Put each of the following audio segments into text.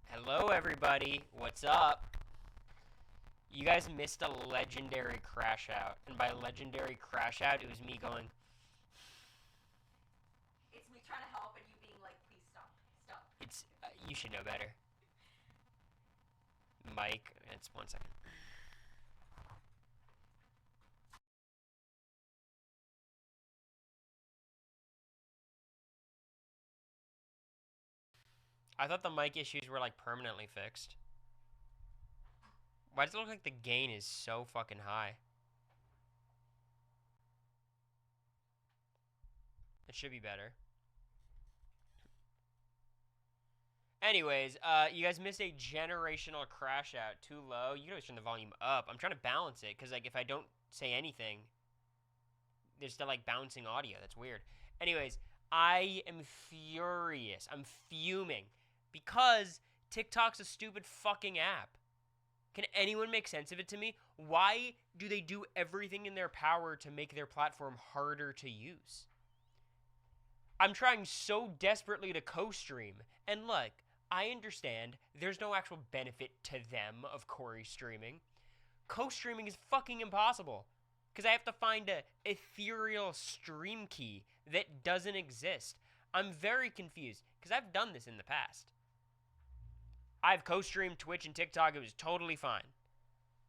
Hello, everybody. What's up? You guys missed a legendary crash out. And by legendary crash out, it was me going, It's me trying to help and you being like, please stop. Stop. you should know better. Mike, it's 1 second. I thought the mic issues were like permanently fixed. Why does it look like the gain is so fucking high? It should be better. Anyways, you guys missed a generational crash out. Too low. You can always turn the volume up. I'm trying to balance it because like if I don't say anything, there's still like bouncing audio. That's weird. Anyways, I am furious. I'm fuming because TikTok's a stupid fucking app. Can anyone make sense of it to me? Why do they do everything in their power to make their platform harder to use? I'm trying so desperately to co-stream, and look, I understand there's no actual benefit to them of Cory streaming. Co-streaming is fucking impossible because I have to find a ethereal stream key that doesn't exist. I'm very confused because I've done this in the past. I've co-streamed Twitch and TikTok. It was totally fine.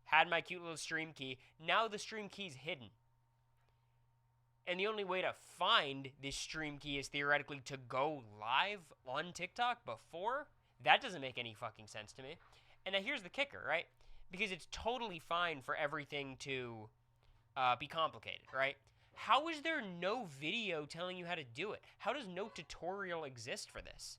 Had my cute little stream key. Now the stream key's hidden. And the only way to find this stream key is theoretically to go live on TikTok before. That doesn't make any fucking sense to me. And now here's the kicker, right? Because it's totally fine for everything to be complicated, right? How is there no video telling you how to do it? How does no tutorial exist for this?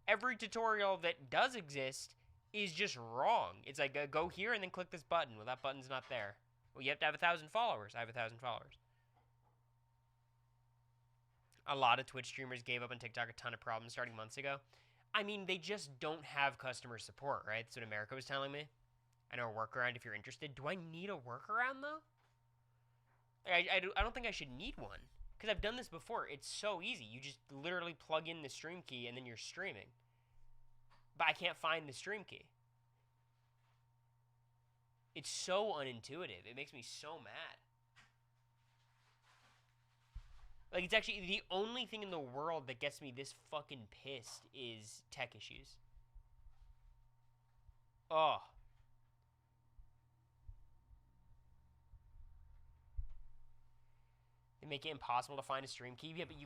Every tutorial that does exist is just wrong. It's like, go here and then click this button. Well, that button's not there. Well, you have to have 1,000 followers. I have 1,000 followers. A lot of Twitch streamers gave up on TikTok a ton of problems starting months ago. I mean, they just don't have customer support, right? That's what America was telling me. I know a workaround if you're interested. Do I need a workaround, though? I don't think I should need one. Because I've done this before. It's so easy. You just literally plug in the stream key and then you're streaming. But I can't find the stream key. It's so unintuitive. It makes me so mad. Like, it's actually the only thing in the world that gets me this fucking pissed is tech issues. Oh. They make it impossible to find a stream key. Yeah, but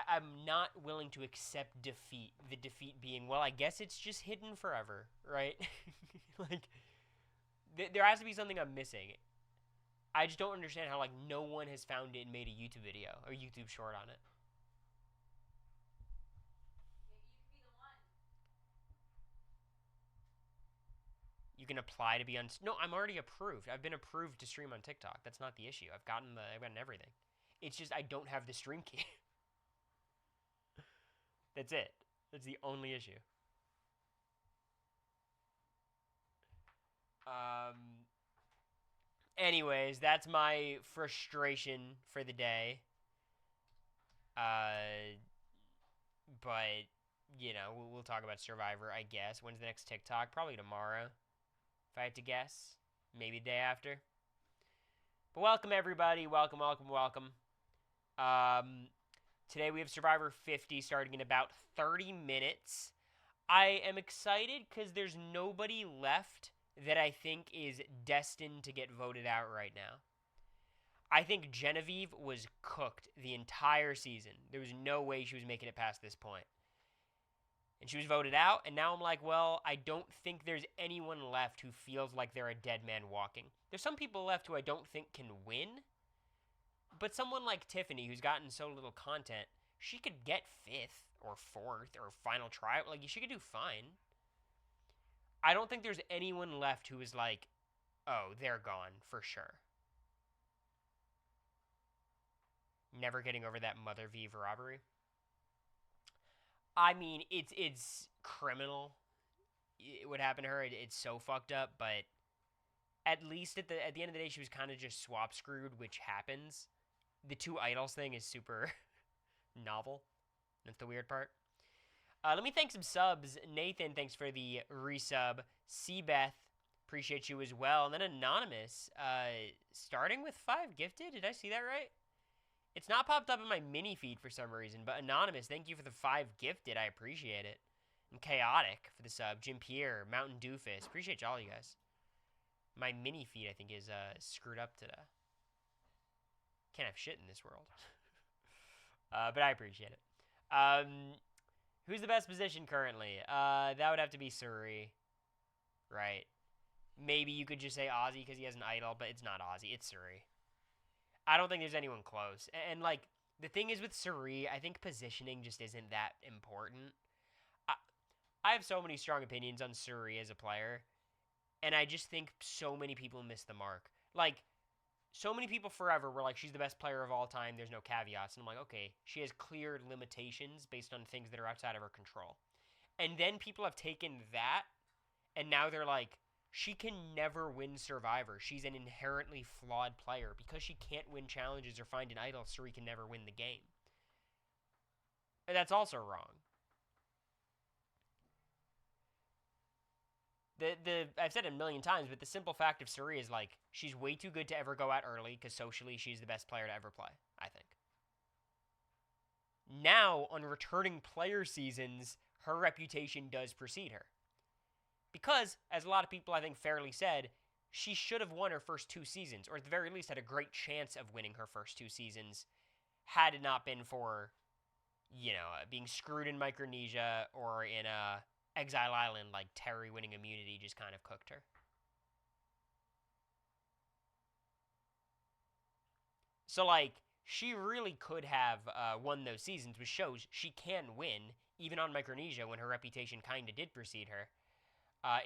I'm not willing to accept defeat. The defeat being, well, I guess it's just hidden forever, right? Like, there has to be something I'm missing. I just don't understand how, like, no one has found it and made a YouTube video or YouTube short on it. Maybe you could be the one. You can apply to be on. No, I'm already approved. I've been approved to stream on TikTok. That's not the issue. I've gotten everything. It's just I don't have the stream key. That's it. That's the only issue. Anyways, that's my frustration for the day. But you know, we'll talk about Survivor, I guess. When's the next TikTok? Probably tomorrow, if I had to guess. Maybe the day after. But welcome everybody. Welcome, welcome, welcome. Today we have Survivor 50 starting in about 30 minutes. I am excited because there's nobody left that I think is destined to get voted out right now. I think Genevieve was cooked the entire season. There was no way she was making it past this point. And she was voted out, and now I'm like, well, I don't think there's anyone left who feels like they're a dead man walking. There's some people left who I don't think can win, but someone like Tiffany, who's gotten so little content, she could get 5th or 4th or final try. Like, she could do fine. I don't think there's anyone left who is like, oh, they're gone for sure. Never getting over that Mother Vive robbery. I mean, it's criminal. What happened to her? It's so fucked up. But at least at the end of the day, she was kind of just swap screwed, which happens. The two idols thing is super novel. That's the weird part. Let me thank some subs. Nathan, thanks for the resub. Seabeth, appreciate you as well. And then Anonymous, starting with 5 gifted. Did I see that right? It's not popped up in my mini feed for some reason, but Anonymous, thank you for the 5 gifted. I appreciate it. And Chaotic for the sub. Jim Pierre, Mountain Doofus. Appreciate y'all, you guys. My mini feed, I think, is screwed up today. Can't have shit in this world. But I appreciate it. Who's the best position currently? That would have to be Surrey. Right. Maybe you could just say Ozzy because he has an idol, but it's not Ozzy. It's Surrey. I don't think there's anyone close. And like, the thing is with Surrey, I think positioning just isn't that important. I have so many strong opinions on Surrey as a player, and I just think so many people miss the mark. Like, so many people forever were like, she's the best player of all time, there's no caveats. And I'm like, okay, she has clear limitations based on things that are outside of her control. And then people have taken that, and now they're like, she can never win Survivor. She's an inherently flawed player. Because she can't win challenges or find an idol, Surrey can never win the game. And that's also wrong. I've said it a million times, but the simple fact of Surrey is like, she's way too good to ever go out early because socially she's the best player to ever play, I think. Now, on returning player seasons, her reputation does precede her. Because, as a lot of people I think fairly said, she should have won her first 2 seasons, or at the very least had a great chance of winning her first 2 seasons, had it not been for, being screwed in Micronesia or in Exile Island, like Terry winning immunity just kind of cooked her. So, like, she really could have won those seasons, which shows she can win, even on Micronesia when her reputation kind of did precede her.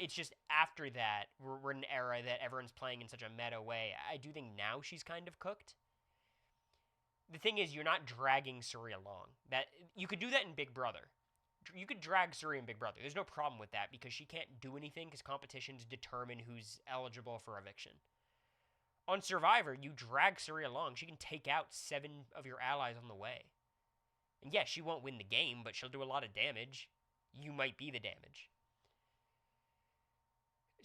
It's just after that, we're in an era that everyone's playing in such a meta way. I do think now she's kind of cooked. The thing is, you're not dragging Surrey along. That you could do that in Big Brother. You could drag Surrey in Big Brother. There's no problem with that because she can't do anything because competitions determine who's eligible for eviction. On Survivor, you drag Surrey along. She can take out 7 of your allies on the way. And yes, she won't win the game, but she'll do a lot of damage. You might be the damage.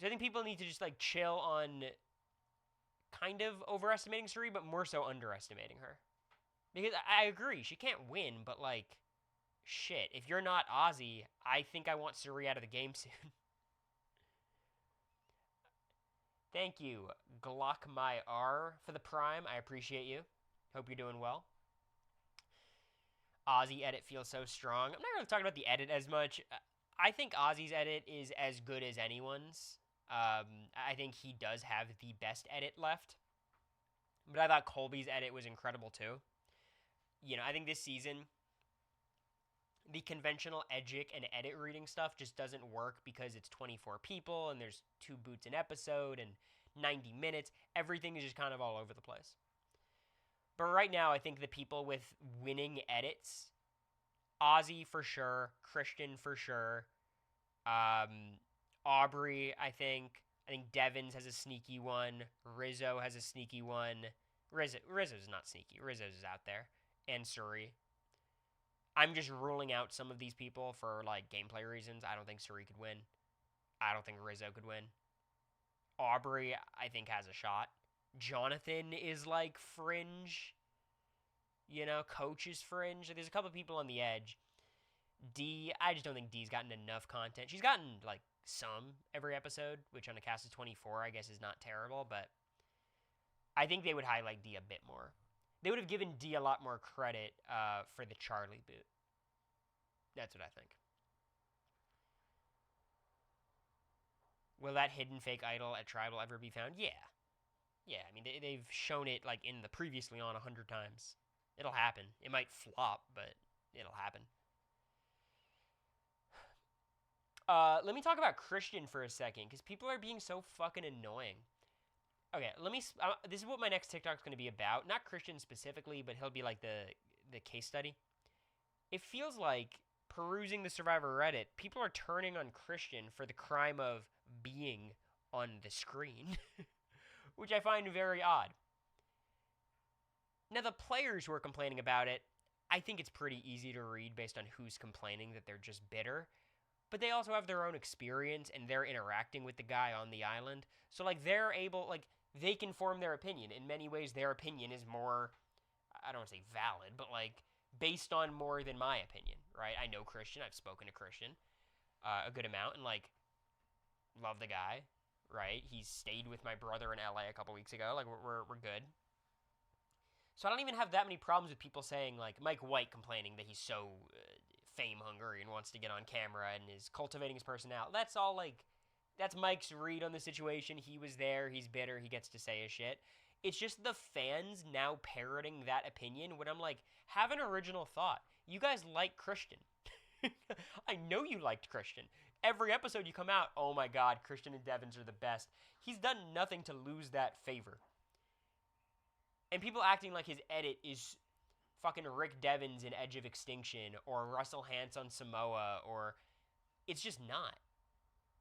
So I think people need to just like chill on kind of overestimating Surrey, but more so underestimating her. Because I agree, she can't win, but like, shit, if you're not Ozzy, I think I want Surrey out of the game soon. Thank you, GlockMyR, for the Prime. I appreciate you. Hope you're doing well. Ozzy edit feels so strong. I'm not really talking about the edit as much. I think Ozzy's edit is as good as anyone's. I think he does have the best edit left. But I thought Colby's edit was incredible too. I think this season, the conventional edgic and edit reading stuff just doesn't work because it's 24 people and there's 2 boots an episode and 90 minutes. Everything is just kind of all over the place. But right now, I think the people with winning edits, Ozzy for sure, Christian for sure, Aubrey, I think Devins has a sneaky one, Rizzo has a sneaky one. Rizzo's not sneaky. Rizzo's out there. And Surrey. I'm just ruling out some of these people for, like, gameplay reasons. I don't think Surrey could win. I don't think Rizzo could win. Aubrey, I think, has a shot. Jonathan is, like, fringe. Coach is fringe. There's a couple people on the edge. D, I just don't think D's gotten enough content. She's gotten, like, some every episode, which on a cast of 24, I guess, is not terrible, but I think they would highlight D a bit more. They would have given D a lot more credit for the Charlie boot. That's what I think. Will that hidden fake idol at Tribal ever be found? Yeah. Yeah, I mean, they've shown it, like, in the Previously On 100 times. It'll happen. It might flop, but it'll happen. Let me talk about Christian for a second, because people are being so fucking annoying. Okay, this is what my next TikTok's going to be about. Not Christian specifically, but he'll be like the case study. It feels like, perusing the Survivor Reddit, people are turning on Christian for the crime of being on the screen, which I find very odd. Now, the players who are complaining about it, I think it's pretty easy to read based on who's complaining that they're just bitter. But they also have their own experience and they're interacting with the guy on the island. So like they're able like they can form their opinion. In many ways their opinion is more I don't want to say valid, but like based on more than my opinion, right? I know Christian, I've spoken to Christian a good amount and like love the guy, right? He's stayed with my brother in LA a couple weeks ago. Like we're good. So I don't even have that many problems with people saying like Mike White complaining that he's so fame hungry and wants to get on camera and is cultivating his personality. That's all like that's Mike's read on the situation. He was there, he's bitter, he gets to say his shit. It's just the fans now parroting that opinion when I'm like, have an original thought. You guys like Christian. I know you liked Christian. Every episode you come out, oh my god, Christian and Devins are the best. He's done nothing to lose that favor. And people acting like his edit is fucking Rick Devins in Edge of Extinction or Russell Hantz on Samoa or it's just not.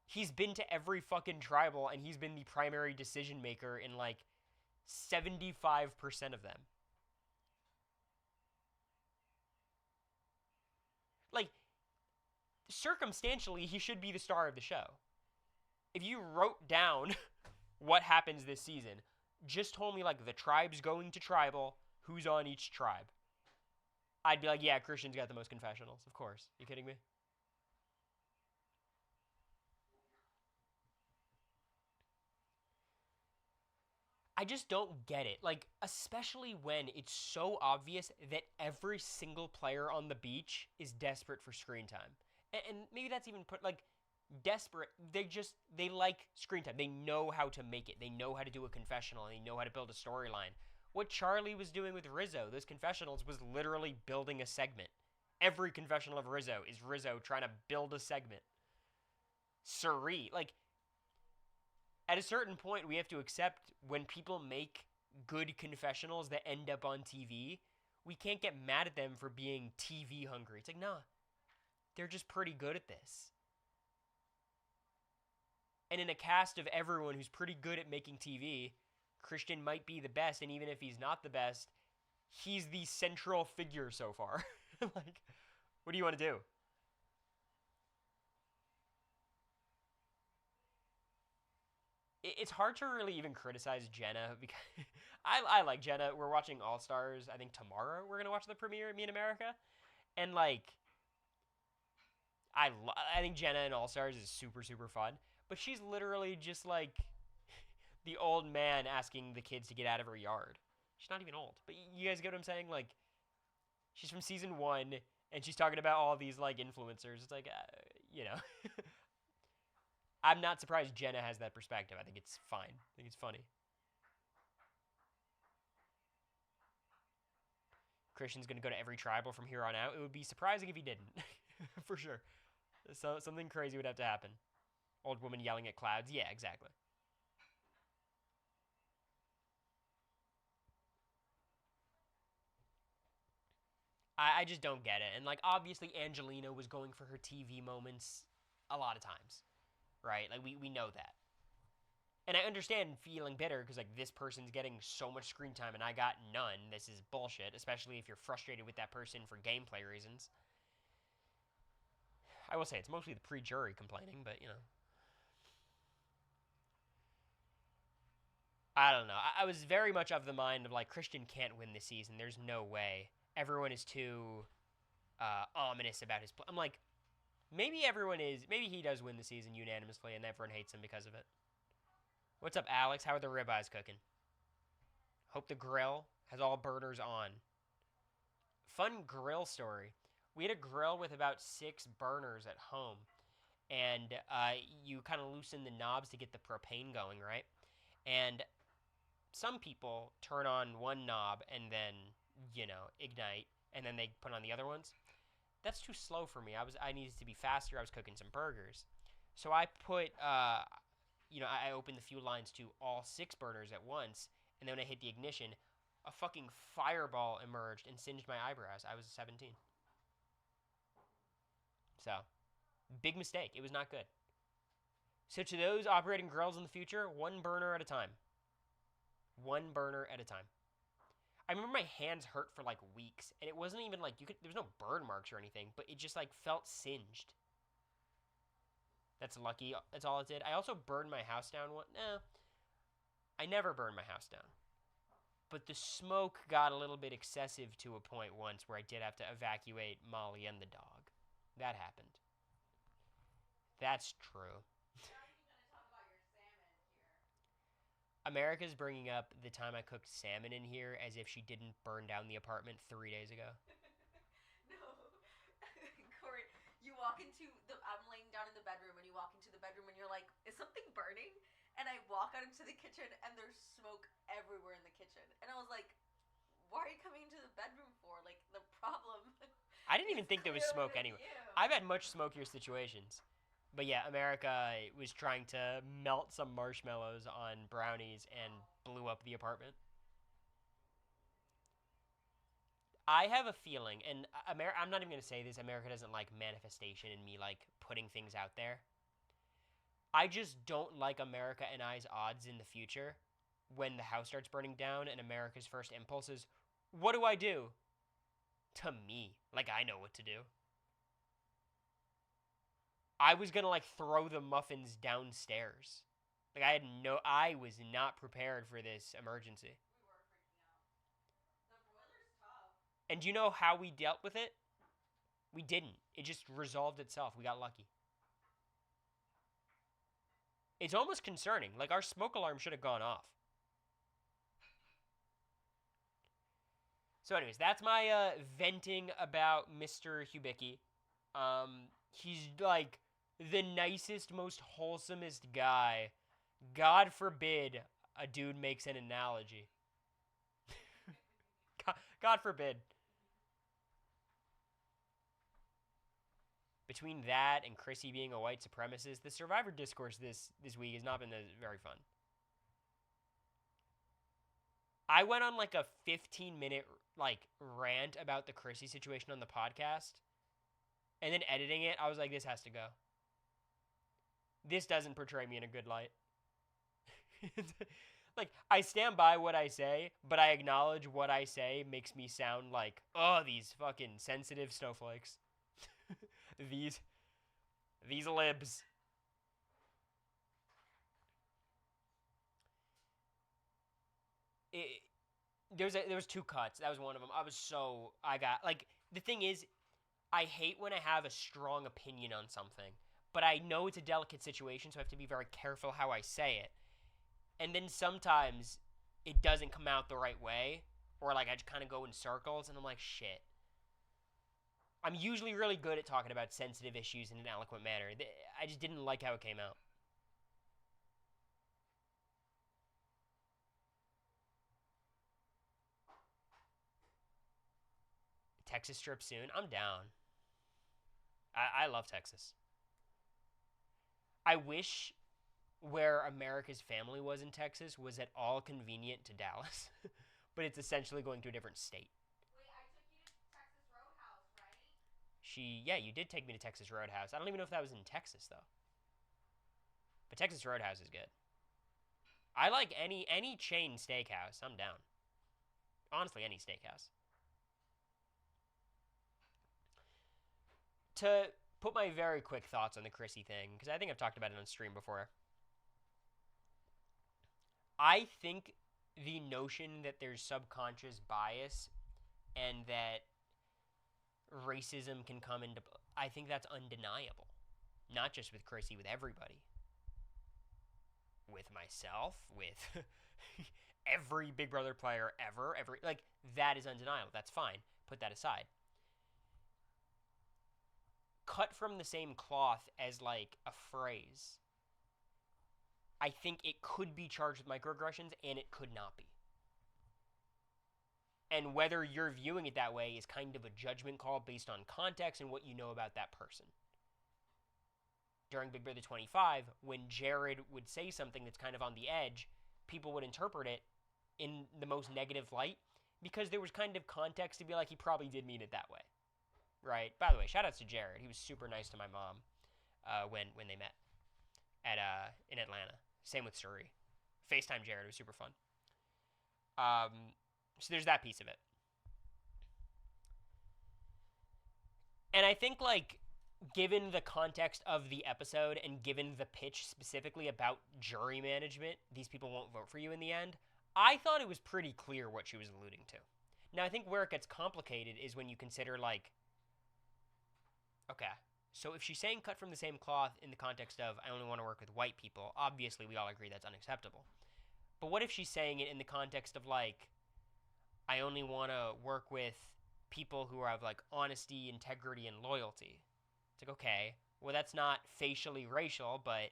He's been to every fucking tribal and he's been the primary decision maker in like 75% of them. Like circumstantially he should be the star of the show. If you wrote down what happens this season, just told me like the tribe's going to tribal, who's on each tribe, I'd be like, yeah, Christian's got the most confessionals, of course. You kidding me? I just don't get it. Like, especially when it's so obvious that every single player on the beach is desperate for screen time. And maybe that's even put, like, desperate. They like screen time. They know how to make it. They know how to do a confessional, and they know how to build a storyline. What Charlie was doing with Rizzo, those confessionals, was literally building a segment. Every confessional of Rizzo is Rizzo trying to build a segment. Suri, like, at a certain point, we have to accept when people make good confessionals that end up on TV, we can't get mad at them for being TV hungry. It's like, nah, they're just pretty good at this. And in a cast of everyone who's pretty good at making TV, Christian might be the best, and even if he's not the best, he's the central figure so far. Like, what do you want to do? It's hard to really even criticize Jenna because I like Jenna. We're watching All Stars. I think tomorrow we're gonna watch the premiere of Me in America, and like I think Jenna in All Stars is super super fun. But she's literally just like the old man asking the kids to get out of her yard. She's not even old, but you guys get what I'm saying? Like she's from season 1, and she's talking about all these like influencers. It's like you know. I'm not surprised Jenna has that perspective. I think it's fine. I think it's funny. Christian's going to go to every tribal from here on out. It would be surprising if he didn't. For sure. So something crazy would have to happen. Old woman yelling at clouds. Yeah, exactly. I just don't get it. And like obviously Angelina was going for her TV moments a lot of times. Right? Like, we know that. And I understand feeling bitter because, like, this person's getting so much screen time and I got none. This is bullshit, especially if you're frustrated with that person for gameplay reasons. I will say it's mostly the pre-jury complaining, but, you know. I don't know. I was very much of the mind of, like, Christian can't win this season. There's no way. Everyone is too ominous about his play. I'm like, maybe everyone is. Maybe he does win the season unanimously, and everyone hates him because of it. What's up, Alex? How are the ribeyes cooking? Hope the grill has all burners on. Fun grill story. We had a grill with about 6 burners at home, and you kind of loosen the knobs to get the propane going, right? And some people turn on one knob and then, you know, ignite, and then they put on the other ones. That's too slow for me. I needed to be faster. I was cooking some burgers. So I put, I opened the fuel lines to all 6 burners at once, and then when I hit the ignition, a fucking fireball emerged and singed my eyebrows. I was 17. So, big mistake. It was not good. So to those operating grills in the future, 1 burner at a time. 1 burner at a time. I remember my hands hurt for like weeks, and it wasn't even like there was no burn marks or anything, but it just like felt singed. That's lucky. That's all it did. I also burned my house down. No, I never burned my house down. But the smoke got a little bit excessive to a point once where I did have to evacuate Molly and the dog. That happened. That's true. You're not even gonna talk about your salmon here. America's bringing up the time I cooked salmon in here as if she didn't burn down the apartment 3 days ago. No, Corey, you walk into the. I'm laying down in the bedroom, and you walk into the bedroom, and you're like, "Is something burning?" And I walk out into the kitchen, and there's smoke everywhere in the kitchen. And I was like, "Why are you coming into the bedroom for? Like the problem." I didn't even is think there was clearly smoke with anywhere. you. I've had much smokier situations. But yeah, America was trying to melt some marshmallows on brownies and blew up the apartment. I have a feeling, and I'm not even going to say this, America doesn't like manifestation and me like putting things out there. I just don't like America and I's odds in the future when the house starts burning down and America's first impulse is, what do I do? To me, like I know what to do. I was gonna like throw the muffins downstairs. Like I was not prepared for this emergency. We were freaking out. The broiler's tough. And do you know how we dealt with it? We didn't. It just resolved itself. We got lucky. It's almost concerning. Like our smoke alarm should have gone off. So, anyways, that's my venting about Mr. Hubicki. He's like the nicest, most wholesomest guy. God forbid a dude makes an analogy. God forbid. Between that and Chrissy being a white supremacist, the Survivor discourse this week has not been very fun. I went on like a 15-minute like rant about the Chrissy situation on the podcast, and then editing it, I was like, this has to go. This doesn't portray me in a good light. Like, I stand by what I say, but I acknowledge what I say makes me sound like, oh, these fucking sensitive snowflakes. These libs. There was two cuts. That was one of them. I got like the thing is, I hate when I have a strong opinion on something, but I know it's a delicate situation, so I have to be very careful how I say it. And then sometimes it doesn't come out the right way, or like I just kind of go in circles, and I'm like, shit. I'm usually really good at talking about sensitive issues in an eloquent manner. I just didn't like how it came out. Texas trip soon? I'm down. I love Texas. I wish where America's family was in Texas was at all convenient to Dallas, but it's essentially going to a different state. Wait, I took you to Texas Roadhouse, right? Yeah, you did take me to Texas Roadhouse. I don't even know if that was in Texas though. But Texas Roadhouse is good. I like any chain steakhouse. I'm down. Honestly, any steakhouse. To put my very quick thoughts on the Chrissy thing, because I think I've talked about it on stream before. I think the notion that there's subconscious bias and that racism can come into... I think that's undeniable. Not just with Chrissy, with everybody. With myself, with every Big Brother player ever. Like, that is undeniable. That's fine. Put that aside. Cut from the same cloth as, like, a phrase. I think it could be charged with microaggressions, and it could not be. And whether you're viewing it that way is kind of a judgment call based on context and what you know about that person. During Big Brother 25, when Jared would say something that's kind of on the edge, people would interpret it in the most negative light because there was kind of context to be like, he probably did mean it that way. Right? By the way, shout outs to Jared. He was super nice to my mom when they met in Atlanta. Same with Suri. FaceTime Jared. It was super fun. So there's that piece of it. And I think, like, given the context of the episode and given the pitch specifically about jury management, these people won't vote for you in the end, I thought it was pretty clear what she was alluding to. Now, I think where it gets complicated is when you consider, like, okay, so if she's saying cut from the same cloth in the context of I only want to work with white people, obviously we all agree that's unacceptable. But what if she's saying it in the context of, like, I only want to work with people who have, like, honesty, integrity, and loyalty? It's like, okay, well, that's not facially racial, but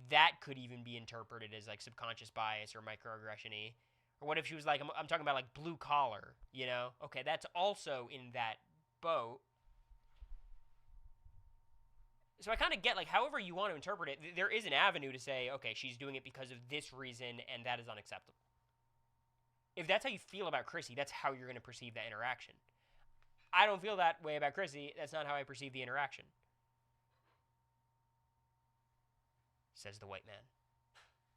that could even be interpreted as, like, subconscious bias or microaggression-y. Or what if she was like, I'm talking about, like, blue collar, you know? Okay, that's also in that boat. So I kind of get, like, however you want to interpret it, there is an avenue to say, okay, she's doing it because of this reason, and that is unacceptable. If that's how you feel about Chrissy, that's how you're going to perceive that interaction. I don't feel that way about Chrissy. That's not how I perceive the interaction. Says the white man.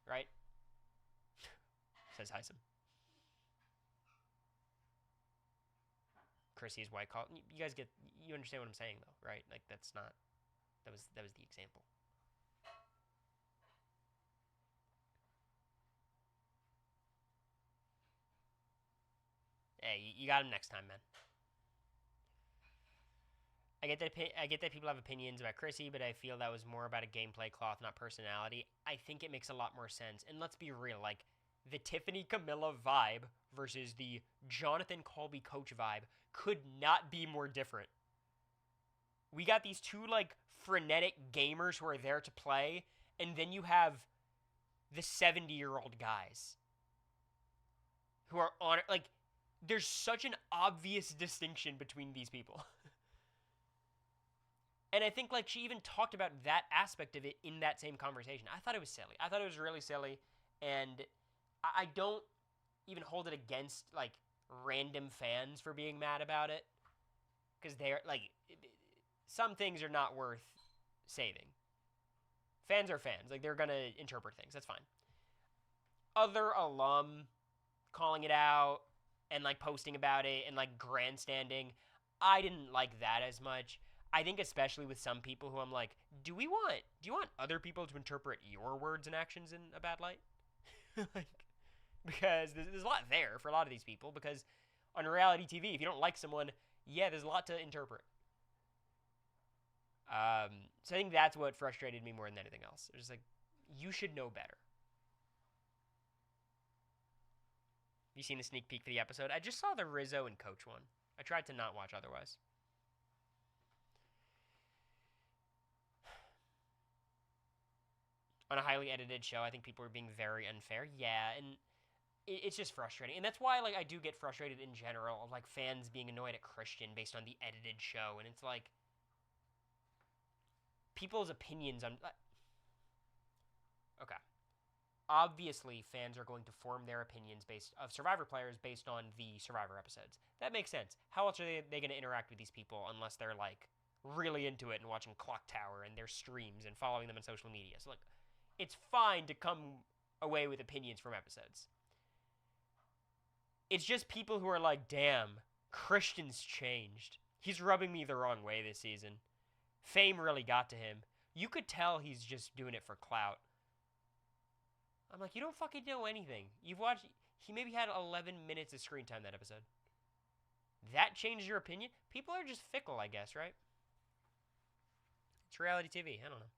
Right? Says Heisem. Chrissy is white collar. You guys you understand what I'm saying, though, right? Like, that's not, that was the example. Hey, you got him next time, man. I get that people have opinions about Chrissy, but I feel that was more about a gameplay cloth, not personality. I think it makes a lot more sense. And let's be real, like, the Tiffany Camilla vibe versus the Jonathan Colby coach vibe could not be more different. We got these two, like, frenetic gamers who are there to play, and then you have the 70-year-old guys who are on, like, there's such an obvious distinction between these people. And I think, like, she even talked about that aspect of it in that same conversation. I thought it was silly. I thought it was really silly. And I don't even hold it against, like, random fans for being mad about it. Because they're, like, some things are not worth saving. Fans are fans. Like, they're going to interpret things. That's fine. Other alum calling it out and, like, posting about it and, like, grandstanding, I didn't like that as much. I think especially with some people who I'm like, do you want other people to interpret your words and actions in a bad light? Like, because there's a lot there for a lot of these people, because on reality TV, if you don't like someone, yeah, there's a lot to interpret. So I think that's what frustrated me more than anything else. It was like, you should know better. You seen the sneak peek for the episode? I just saw the Rizzo and Coach one. I tried to not watch otherwise. On a highly edited show, I think people are being very unfair. Yeah, and it's just frustrating. And that's why, like, I do get frustrated in general of, like, fans being annoyed at Christian based on the edited show. And it's like, people's opinions on... Okay. Obviously, fans are going to form their opinions of Survivor players based on the Survivor episodes. That makes sense. How else are they going to interact with these people unless they're, like, really into it and watching Clock Tower and their streams and following them on social media? So, like, it's fine to come away with opinions from episodes. It's just people who are like, damn, Christian's changed. He's rubbing me the wrong way this season. Fame really got to him. You could tell he's just doing it for clout. I'm like, you don't fucking know anything. You've watched... He maybe had 11 minutes of screen time that episode. That changed your opinion? People are just fickle, I guess, right? It's reality TV. I don't know.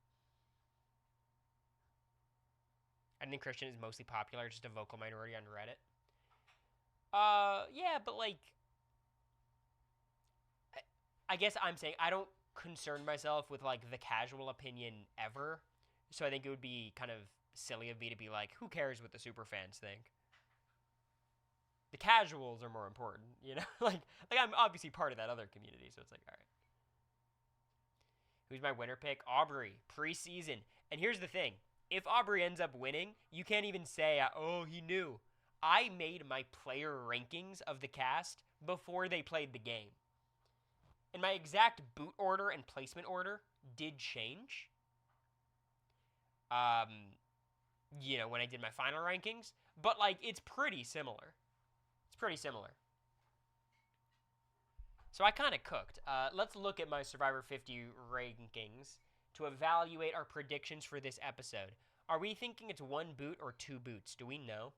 I think Christian is mostly popular, just a vocal minority on Reddit. Yeah, but, like, I guess I'm saying I don't concern myself with, like, the casual opinion ever. So I think it would be kind of silly of me to be like, who cares what the super fans think? The casuals are more important, you know? like I'm obviously part of that other community, so it's like, all right. Who's my winner pick? Aubrey, preseason. And here's the thing. If Aubrey ends up winning, you can't even say, oh, he knew. I made my player rankings of the cast before they played the game. And my exact boot order and placement order did change. You know, when I did my final rankings. But, like, it's pretty similar. It's pretty similar. So I kind of cooked. Let's look at my Survivor 50 rankings to evaluate our predictions for this episode. Are we thinking it's 1 boot or 2 boots? Do we know?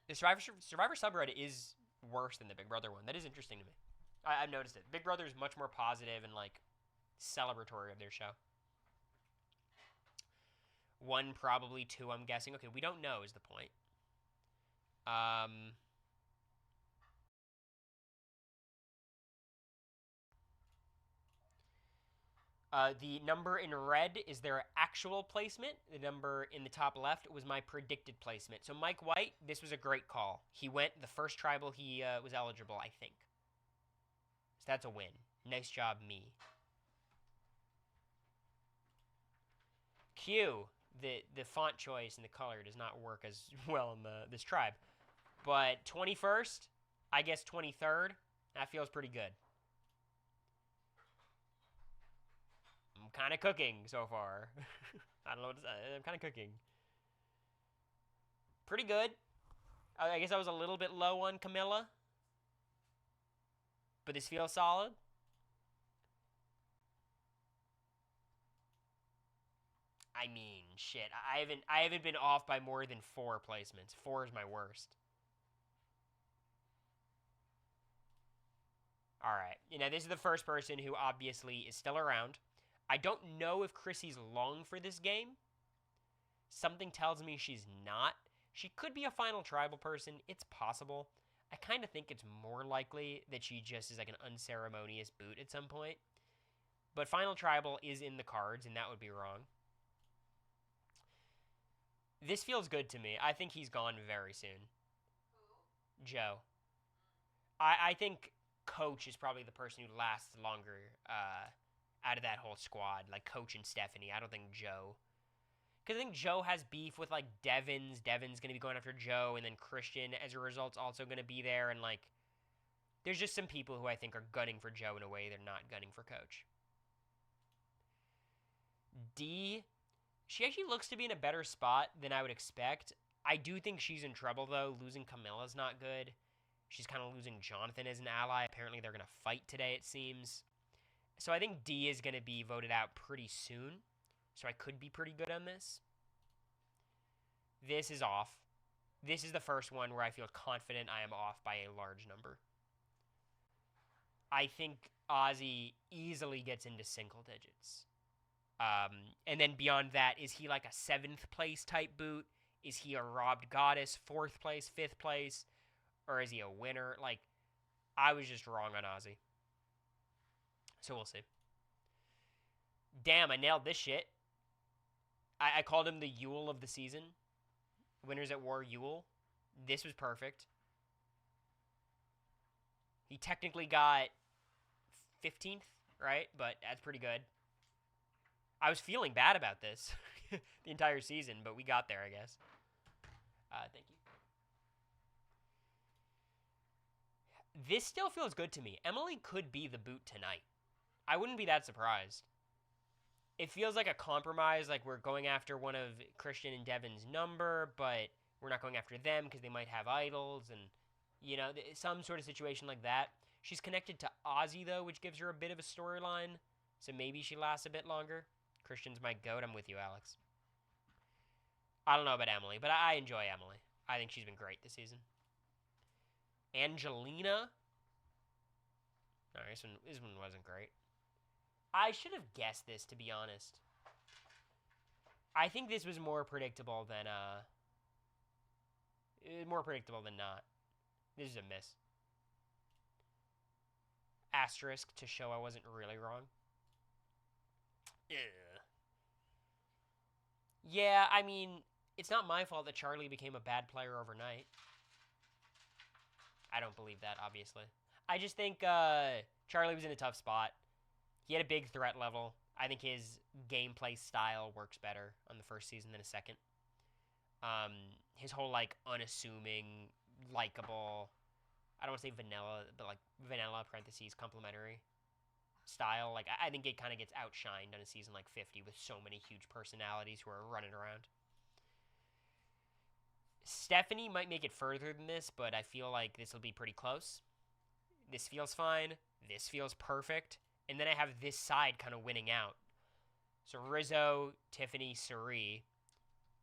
The Survivor subreddit is worse than the Big Brother one. That is interesting to me. I've noticed it. Big Brother is much more positive and like celebratory of their show. 1, probably 2, I'm guessing. Okay, we don't know is the point. The number in red is their actual placement. The number in the top left was my predicted placement. So Mike White, this was a great call. He went the first tribal he was eligible, I think. So that's a win. Nice job, me. Q, the font choice and the color does not work as well in this tribe. But 21st, I guess 23rd, that feels pretty good. I'm kind of cooking so far. I don't know what to say. I'm kind of cooking. Pretty good. I guess I was a little bit low on Camilla. But this feels solid. I mean, shit. I haven't been off by more than 4 placements. 4 is my worst. All right. This is the first person who obviously is still around. I don't know if Chrissy's long for this game. Something tells me she's not. She could be a final tribal person. It's possible. I kind of think it's more likely that she just is like an unceremonious boot at some point. But final tribal is in the cards, and that would be wrong. This feels good to me. I think he's gone very soon. Who? Joe. I think Coach is probably the person who lasts longer out of that whole squad. Like Coach and Stephanie. I don't think Joe. Because I think Joe has beef with like Devins. Devin's going to be going after Joe. And then Christian, as a result, is also going to be there. And like, there's just some people who I think are gunning for Joe in a way they're not gunning for Coach. D, she actually looks to be in a better spot than I would expect. I do think she's in trouble, though. Losing Camilla's not good. She's kind of losing Jonathan as an ally. Apparently, they're going to fight today, it seems. So I think D is going to be voted out pretty soon. So I could be pretty good on this. This is off. This is the first one where I feel confident I am off by a large number. I think Ozzy easily gets into single digits. And then beyond that, is he like a 7th place type boot? Is he a robbed goddess, 4th place, 5th place? Or is he a winner? Like, I was just wrong on Ozzy. So we'll see. Damn, I nailed this shit. I called him the Yule of the season. Winners at War Yule. This was perfect. He technically got 15th, right? But that's pretty good. I was feeling bad about this the entire season, but we got there, I guess. Thank you. This still feels good to me. Emily could be the boot tonight. I wouldn't be that surprised. It feels like a compromise, like we're going after one of Christian and Devin's number, but we're not going after them because they might have idols and, some sort of situation like that. She's connected to Ozzy, though, which gives her a bit of a storyline, so maybe she lasts a bit longer. Christian's my goat. I'm with you, Alex. I don't know about Emily, but I enjoy Emily. I think she's been great this season. Angelina. All right, this one wasn't great. I should have guessed this, to be honest. I think this was more predictable than not. This is a miss. Asterisk to show I wasn't really wrong. Ugh. Yeah, I mean, it's not my fault that Charlie became a bad player overnight. I don't believe that, obviously. I just think Charlie was in a tough spot. He had a big threat level. I think his gameplay style works better on the first season than a second. His whole, like, unassuming, likable, I don't want to say vanilla, but, like, vanilla, parentheses, complimentary style. Like, I think it kind of gets outshined on a season like 50 with so many huge personalities who are running around. Stephanie might make it further than this, but I feel like this will be pretty close. This feels fine. This feels perfect. And then I have this side kind of winning out. So Rizzo, Tiffany, Suri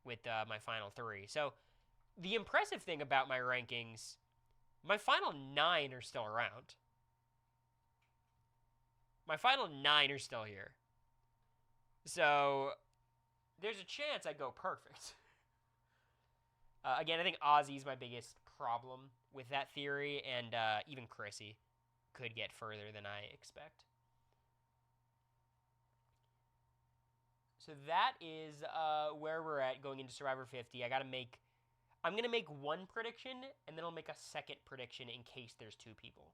with my final 3. So the impressive thing about my rankings, my final 9 are still around. My final 9 are still here. So there's a chance I go perfect. Again, I think Ozzy's my biggest problem with that theory, and even Chrissy could get further than I expect. So that is where we're at going into Survivor 50. I'm going to make one prediction, and then I'll make a second prediction in case there's 2 people.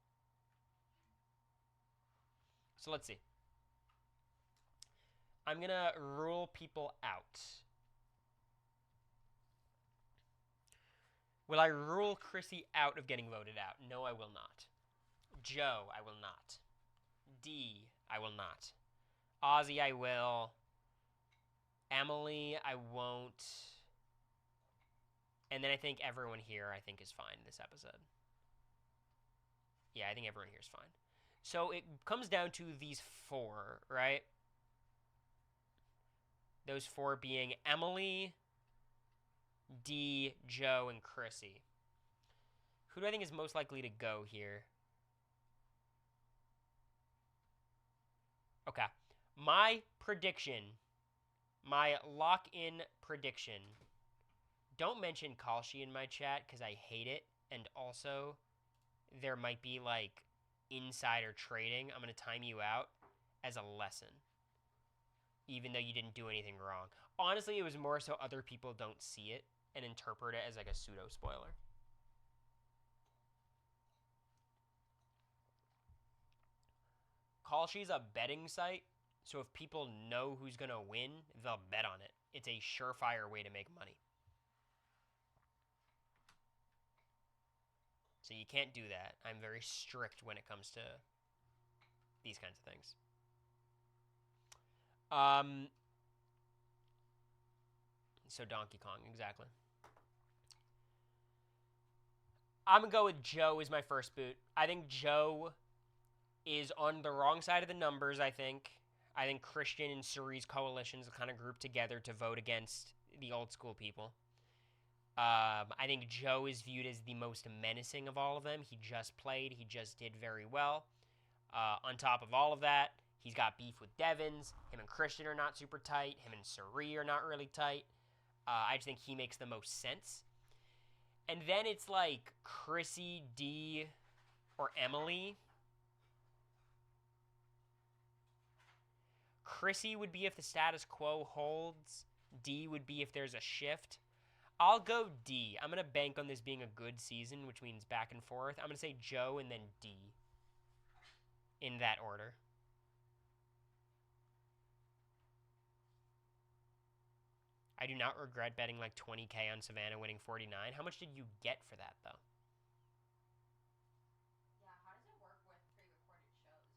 So let's see. I'm going to rule people out. Will I rule Chrissy out of getting voted out? No, I will not. Joe, I will not. D, I will not. Ozzy, I will. Emily, I won't. And then I think everyone here, I think, is fine this episode. Yeah, I think everyone here is fine. So it comes down to these 4, right? Those 4 being Emily, D, Joe, and Chrissy. Who do I think is most likely to go here? Okay. My prediction, my lock-in prediction. Don't mention Kalshi in my chat because I hate it. And also, there might be, like, insider trading. I'm going to time you out as a lesson. Even though you didn't do anything wrong. Honestly, it was more so other people don't see it and interpret it as, like, a pseudo-spoiler. Kalshi's a betting site, so if people know who's going to win, they'll bet on it. It's a surefire way to make money. So you can't do that. I'm very strict when it comes to these kinds of things. So Donkey Kong, exactly. I'm going to go with Joe as my first boot. I think Joe is on the wrong side of the numbers, I think. I think Christian and Suri's coalitions kind of grouped together to vote against the old school people. I think Joe is viewed as the most menacing of all of them. He just played. He just did very well. On top of all of that, he's got beef with Devins. Him and Christian are not super tight. Him and Suri are not really tight. I just think he makes the most sense. And then it's like Chrissy, D, or Emily. Chrissy would be if the status quo holds. D would be if there's a shift. I'll go D. I'm going to bank on this being a good season, which means back and forth. I'm going to say Joe and then D. In that order. I do not regret betting like 20K on Savannah winning 49. How much did you get for that, though? Yeah, how does it work with pre-recorded shows?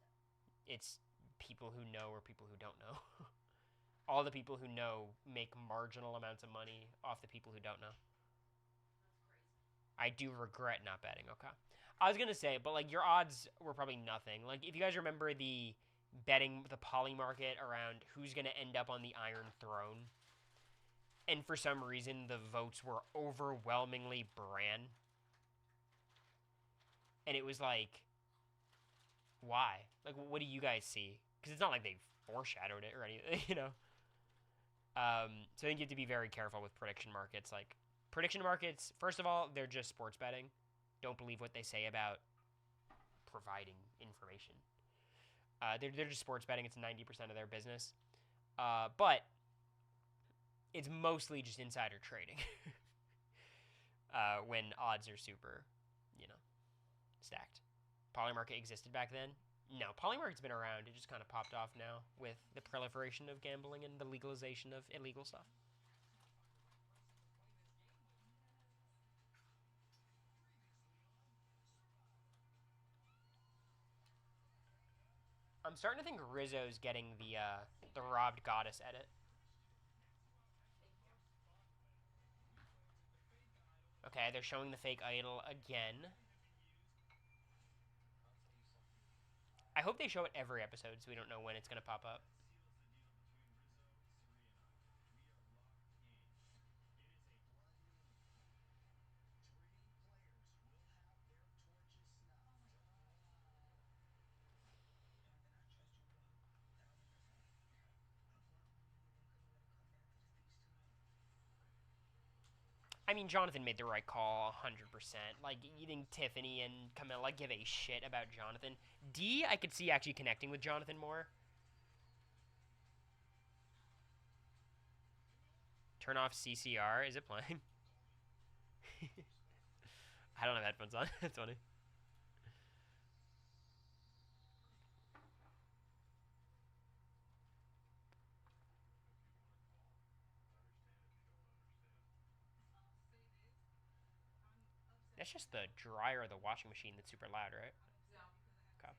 It's people who know or people who don't know. All the people who know make marginal amounts of money off the people who don't know. That's crazy. I do regret not betting, okay. I was going to say, but like your odds were probably nothing. Like if you guys remember the betting, the poly market around who's going to end up on the Iron Throne, and for some reason the votes were overwhelmingly Bran. And it was like, why? Like, what do you guys see? Because it's not like they foreshadowed it or anything, you know? So I think you have to be very careful with prediction markets. Like, prediction markets, first of all, they're just sports betting. Don't believe what they say about providing information. They're just sports betting. It's 90% of their business. But it's mostly just insider trading. When odds are super, stacked. Polymarket existed back then? No, Polymarket's been around. It just kind of popped off now with the proliferation of gambling and the legalization of illegal stuff. I'm starting to think Rizzo's getting the robbed goddess edit. Okay, they're showing the fake idol again. I hope they show it every episode so we don't know when it's gonna pop up. I mean, Jonathan made the right call 100%. Like, you think Tiffany and Camilla give a shit about Jonathan? D, I could see actually connecting with Jonathan more. Turn off CCR. Is it playing? I don't have headphones on. That's funny. That's just the dryer or the washing machine that's super loud, right? Yeah. Okay.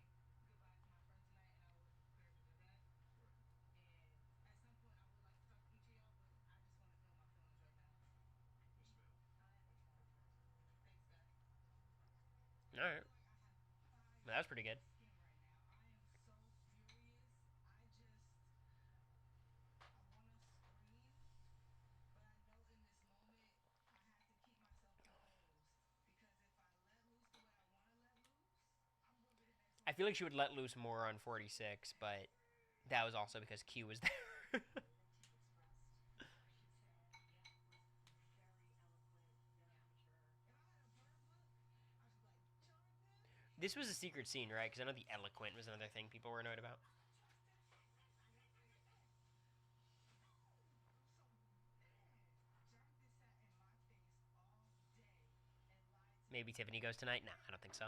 All right. Well, that was pretty good. I feel like she would let loose more on 46, but that was also because Q was there. This was a secret scene, right? Because I know the eloquent was another thing people were annoyed about. Maybe Tiffany goes tonight. Nah, I don't think so.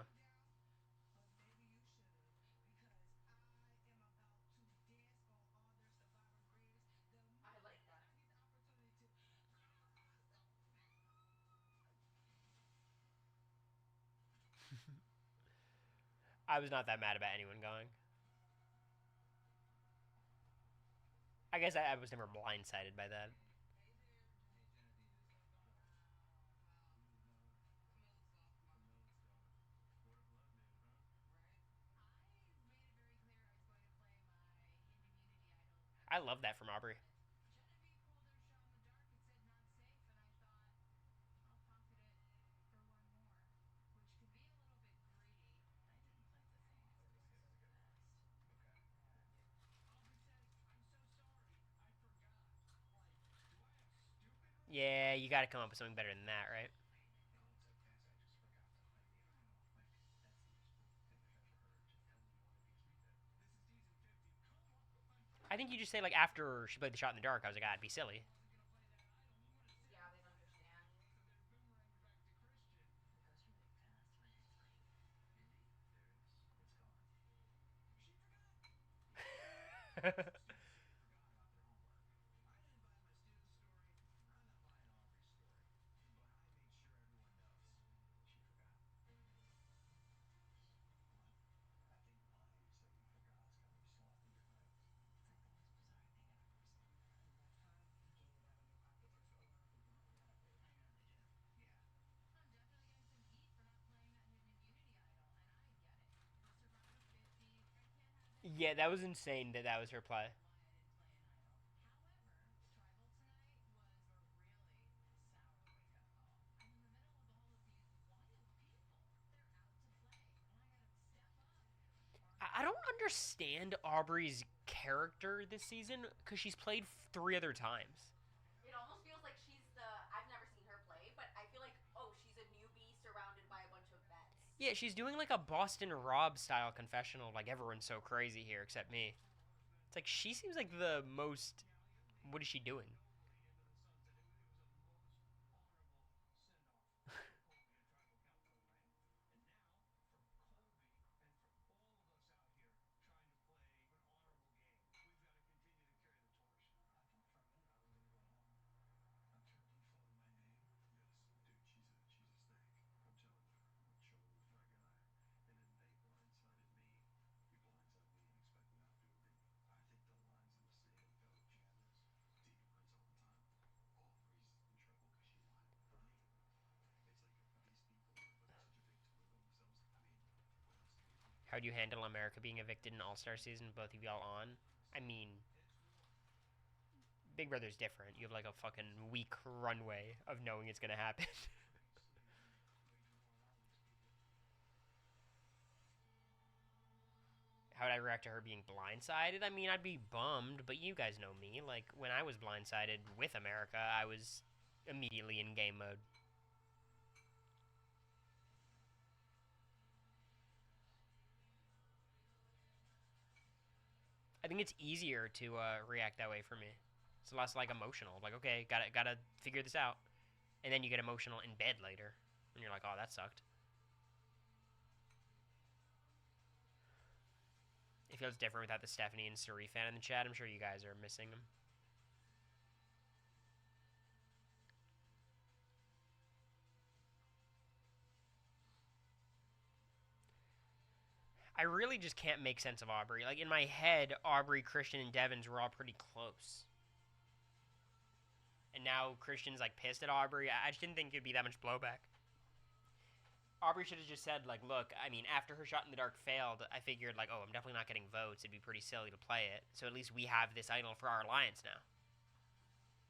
I like that. I was not that mad about anyone going. I guess I was never blindsided by that. I love that from Aubrey. Yeah, you got to come up with something better than that, right? I think you just say like after she played the shot in the dark, I was like, ah, it'd be silly. Yeah, they'd understand. Yeah, that was insane that that was her play. I don't understand Aubrey's character this season because she's played three other times. It almost feels like she's the. I've never seen her play, but I feel like, oh, she's a newbie surrounded by a bunch of vets. Yeah, she's doing like a Boston Rob style confessional, like everyone's so crazy here except me. It's like she seems like the most. What is she doing? How do you handle America being evicted in All Star season? Both of y'all on? I mean, Big Brother's different. You have like a fucking week runway of knowing it's gonna happen. How would I react to her being blindsided? I mean, I'd be bummed, but you guys know me. Like, when I was blindsided with America, I was immediately in game mode. I think it's easier to react that way for me. It's less like emotional. Like, okay, gotta figure this out, and then you get emotional in bed later, and you're like, oh, that sucked. It feels different without the Stephanie and Suri fan in the chat. I'm sure you guys are missing them. I really just can't make sense of Aubrey. Like in my head, Aubrey, Christian, and Devins were all pretty close. And now Christian's like pissed at Aubrey. I just didn't think it'd be that much blowback. Aubrey should have just said, like, look, I mean, after her shot in the dark failed, I figured, like, oh, I'm definitely not getting votes. It'd be pretty silly to play it. So at least we have this idol for our alliance now.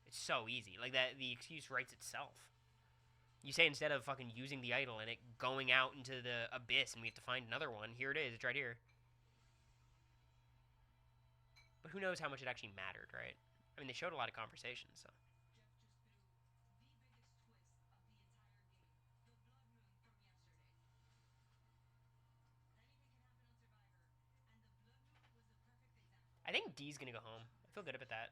It's so easy. Like, that the excuse writes itself. You say instead of fucking using the idol and it going out into the abyss and we have to find another one, here it is. It's right here. But who knows how much it actually mattered, right? I mean, they showed a lot of conversations, so. I think D's gonna go home. I feel good about that.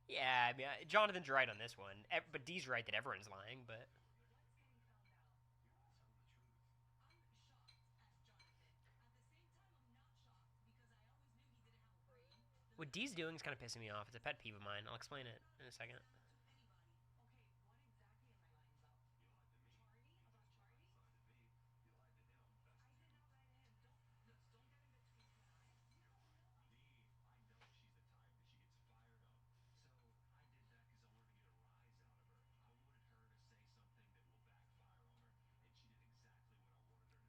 Yeah, I mean, Jonathan's right on this one. But D's right that everyone's lying, but. What D's doing is kind of pissing me off. It's a pet peeve of mine. I'll explain it in a second.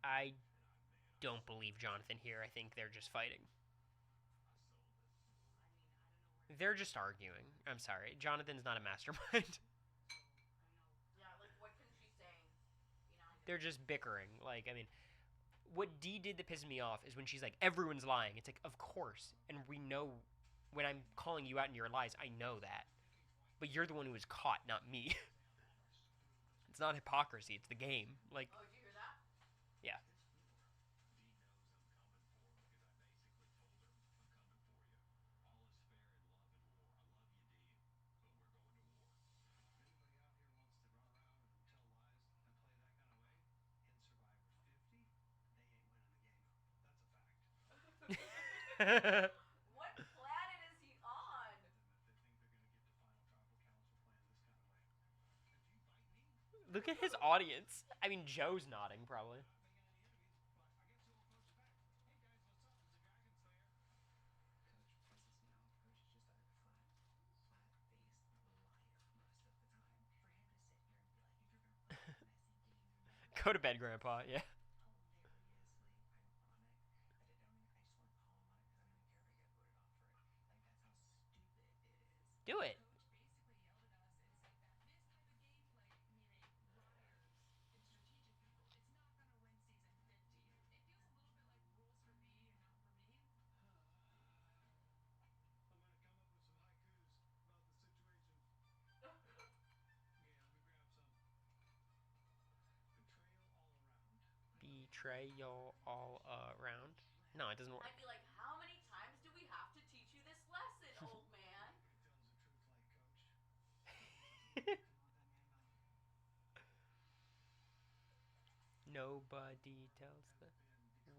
I don't believe Jonathan here. I think they're just fighting. They're just arguing. I'm sorry. Jonathan's not a mastermind. Yeah, like what can she say? They're just bickering. Like, I mean, what D did that pisses me off is when she's like, everyone's lying. It's like, of course. And we know when I'm calling you out in your lies, I know that. But you're the one who was caught, not me. It's not hypocrisy. It's the game. Like, Oh, did you hear that? yeah. What planet is he on? Look at his audience. I mean, Joe's nodding, probably. Go to bed, Grandpa. Yeah. Do it. Betrayal all around. No, it doesn't work. I'd be like, how many times do we have to teach you this lesson, old man? Nobody tells the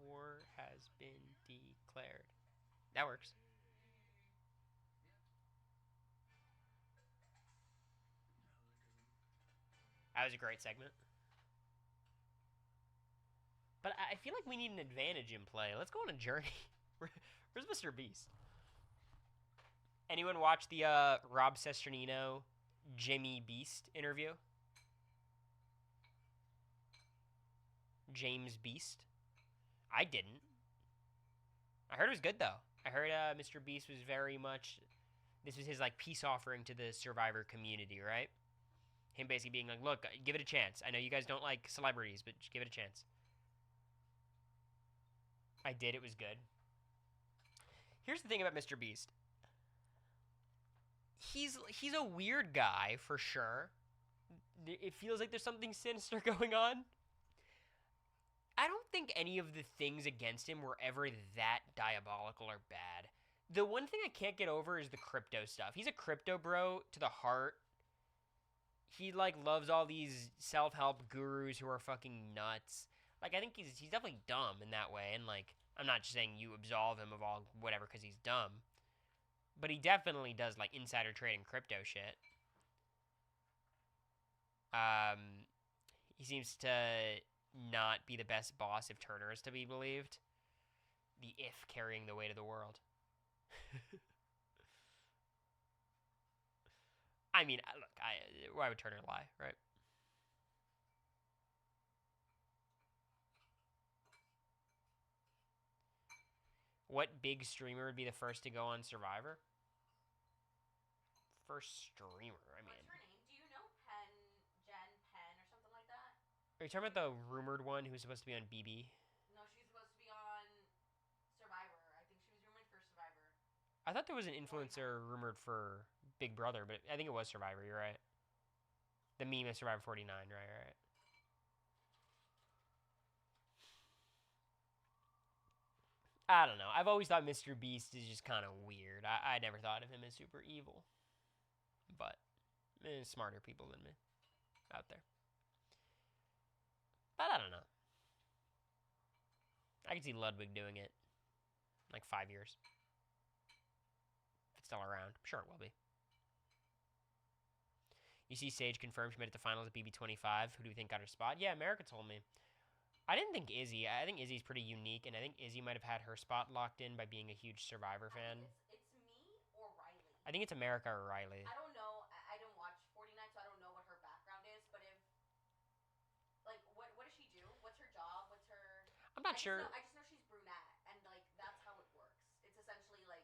war has been declared. That works. That was a great segment. But I feel like we need an advantage in play. Let's go on a journey. Where's Mr. Beast? Anyone watch the Rob Cesternino Jimmy Beast interview? James Beast? I didn't. I heard it was good though. I heard Mr. Beast was very much. This was his like peace offering to the Survivor community, right? Him basically being like, "Look, give it a chance. I know you guys don't like celebrities, but just give it a chance." I did. It was good. Here's the thing about Mr. Beast. He's a weird guy for sure. It feels like there's something sinister going on. I don't think any of the things against him were ever that diabolical or bad. The one thing I can't get over is the crypto stuff. He's a crypto bro to the heart. He like loves all these self-help gurus who are fucking nuts. Like I think he's definitely dumb in that way, and like I'm not just saying you absolve him of all whatever because he's dumb, but he definitely does like insider trading crypto shit. Um, he seems to not be the best boss if Turner is to be believed. The if carrying the weight of the world. I mean, look, why would Turner lie, right? What big streamer would be the first to go on Survivor? First streamer, I mean. What's her name? Do you know Jen Penn or something like that? Are you talking about the rumored one who's supposed to be on BB? No, she's supposed to be on Survivor. I think she was rumored for Survivor. I thought there was an influencer rumored for Big Brother, but I think it was Survivor. You're right. The meme of Survivor 49, right. I don't know. I've always thought Mr. Beast is just kind of weird. I never thought of him as super evil. But smarter people than me out there. But I don't know. I can see Ludwig doing it in like 5 years. If it's still around. I'm sure it will be. You see Sage confirmed she made it to finals at BB25. Who do you think got her spot? Yeah, America told me. I didn't think Izzy. I think Izzy's pretty unique, and I think Izzy might have had her spot locked in by being a huge Survivor fan. It's me or Riley. I think it's America or Riley. I don't know. I don't watch 49, so I don't know what her background is. But if, like, what does she do? What's her job? What's her? I'm not sure. I just know she's brunette, and like that's how it works. It's essentially like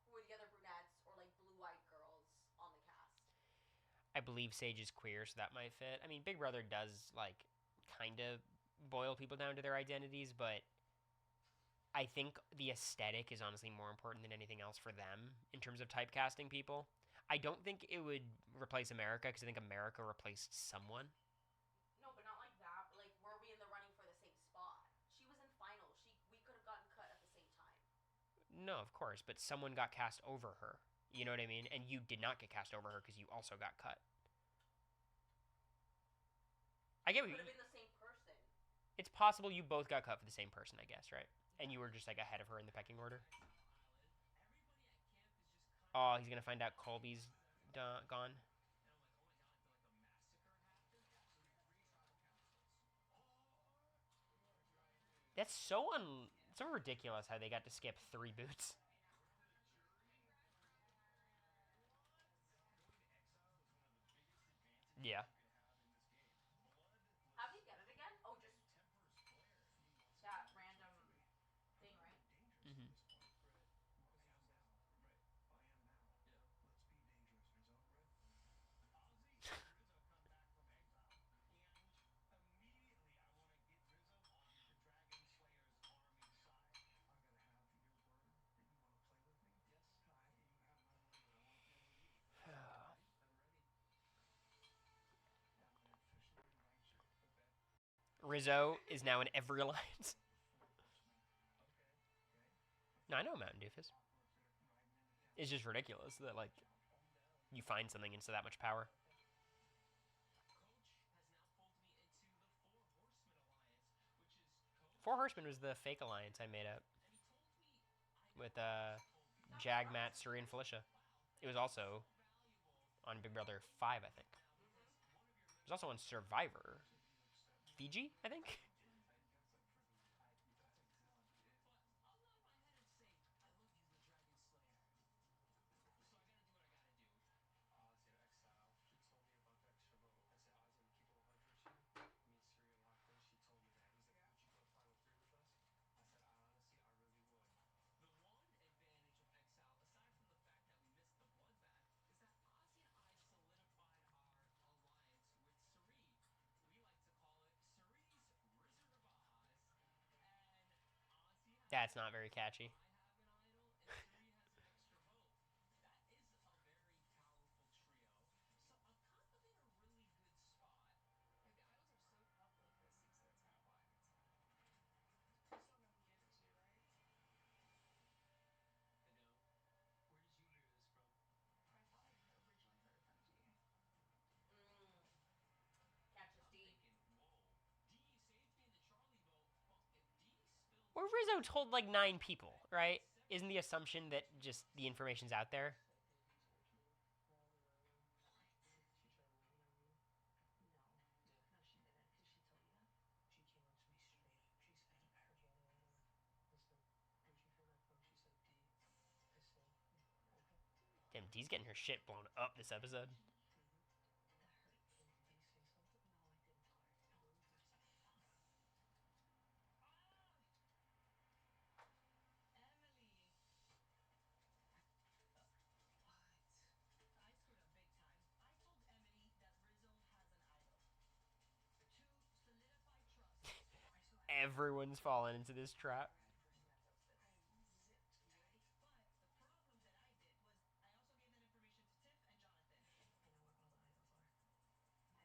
who are the other brunettes or like blue-eyed girls on the cast. I believe Sage is queer, so that might fit. I mean, Big Brother does like kind of boil people down to their identities, but I think the aesthetic is honestly more important than anything else for them in terms of typecasting people. I don't think it would replace America because I think America replaced someone. No, but not like that. But like, were we in the running for the same spot? She was in finals. We could have gotten cut at the same time. No, of course, but someone got cast over her. You know what I mean? And you did not get cast over her because you also got cut. I get what you could have been the same person. It's possible you both got cut for the same person, I guess, right? And you were just like ahead of her in the pecking order. Oh, he's gonna find out Colby's gone. That's so so ridiculous how they got to skip 3 boots. Yeah. How did he get it again? Oh, just that random thing, right? Mm-hmm. Rizzo is now in every alliance. No, I know Mountain Doofus. It's just ridiculous that, like, you find something into that much power. Four Horsemen was the fake alliance I made up with Jag, Matt, Suri, and Felicia. It was also on Big Brother 5, I think. It was also on Survivor. Fiji, I think? That's not very catchy. Mm. Catches D. Well, Rizzo told like 9 people, right? Isn't the assumption that just the information's out there? Damn, D's getting her shit blown up this episode. Everyone's fallen into this trap.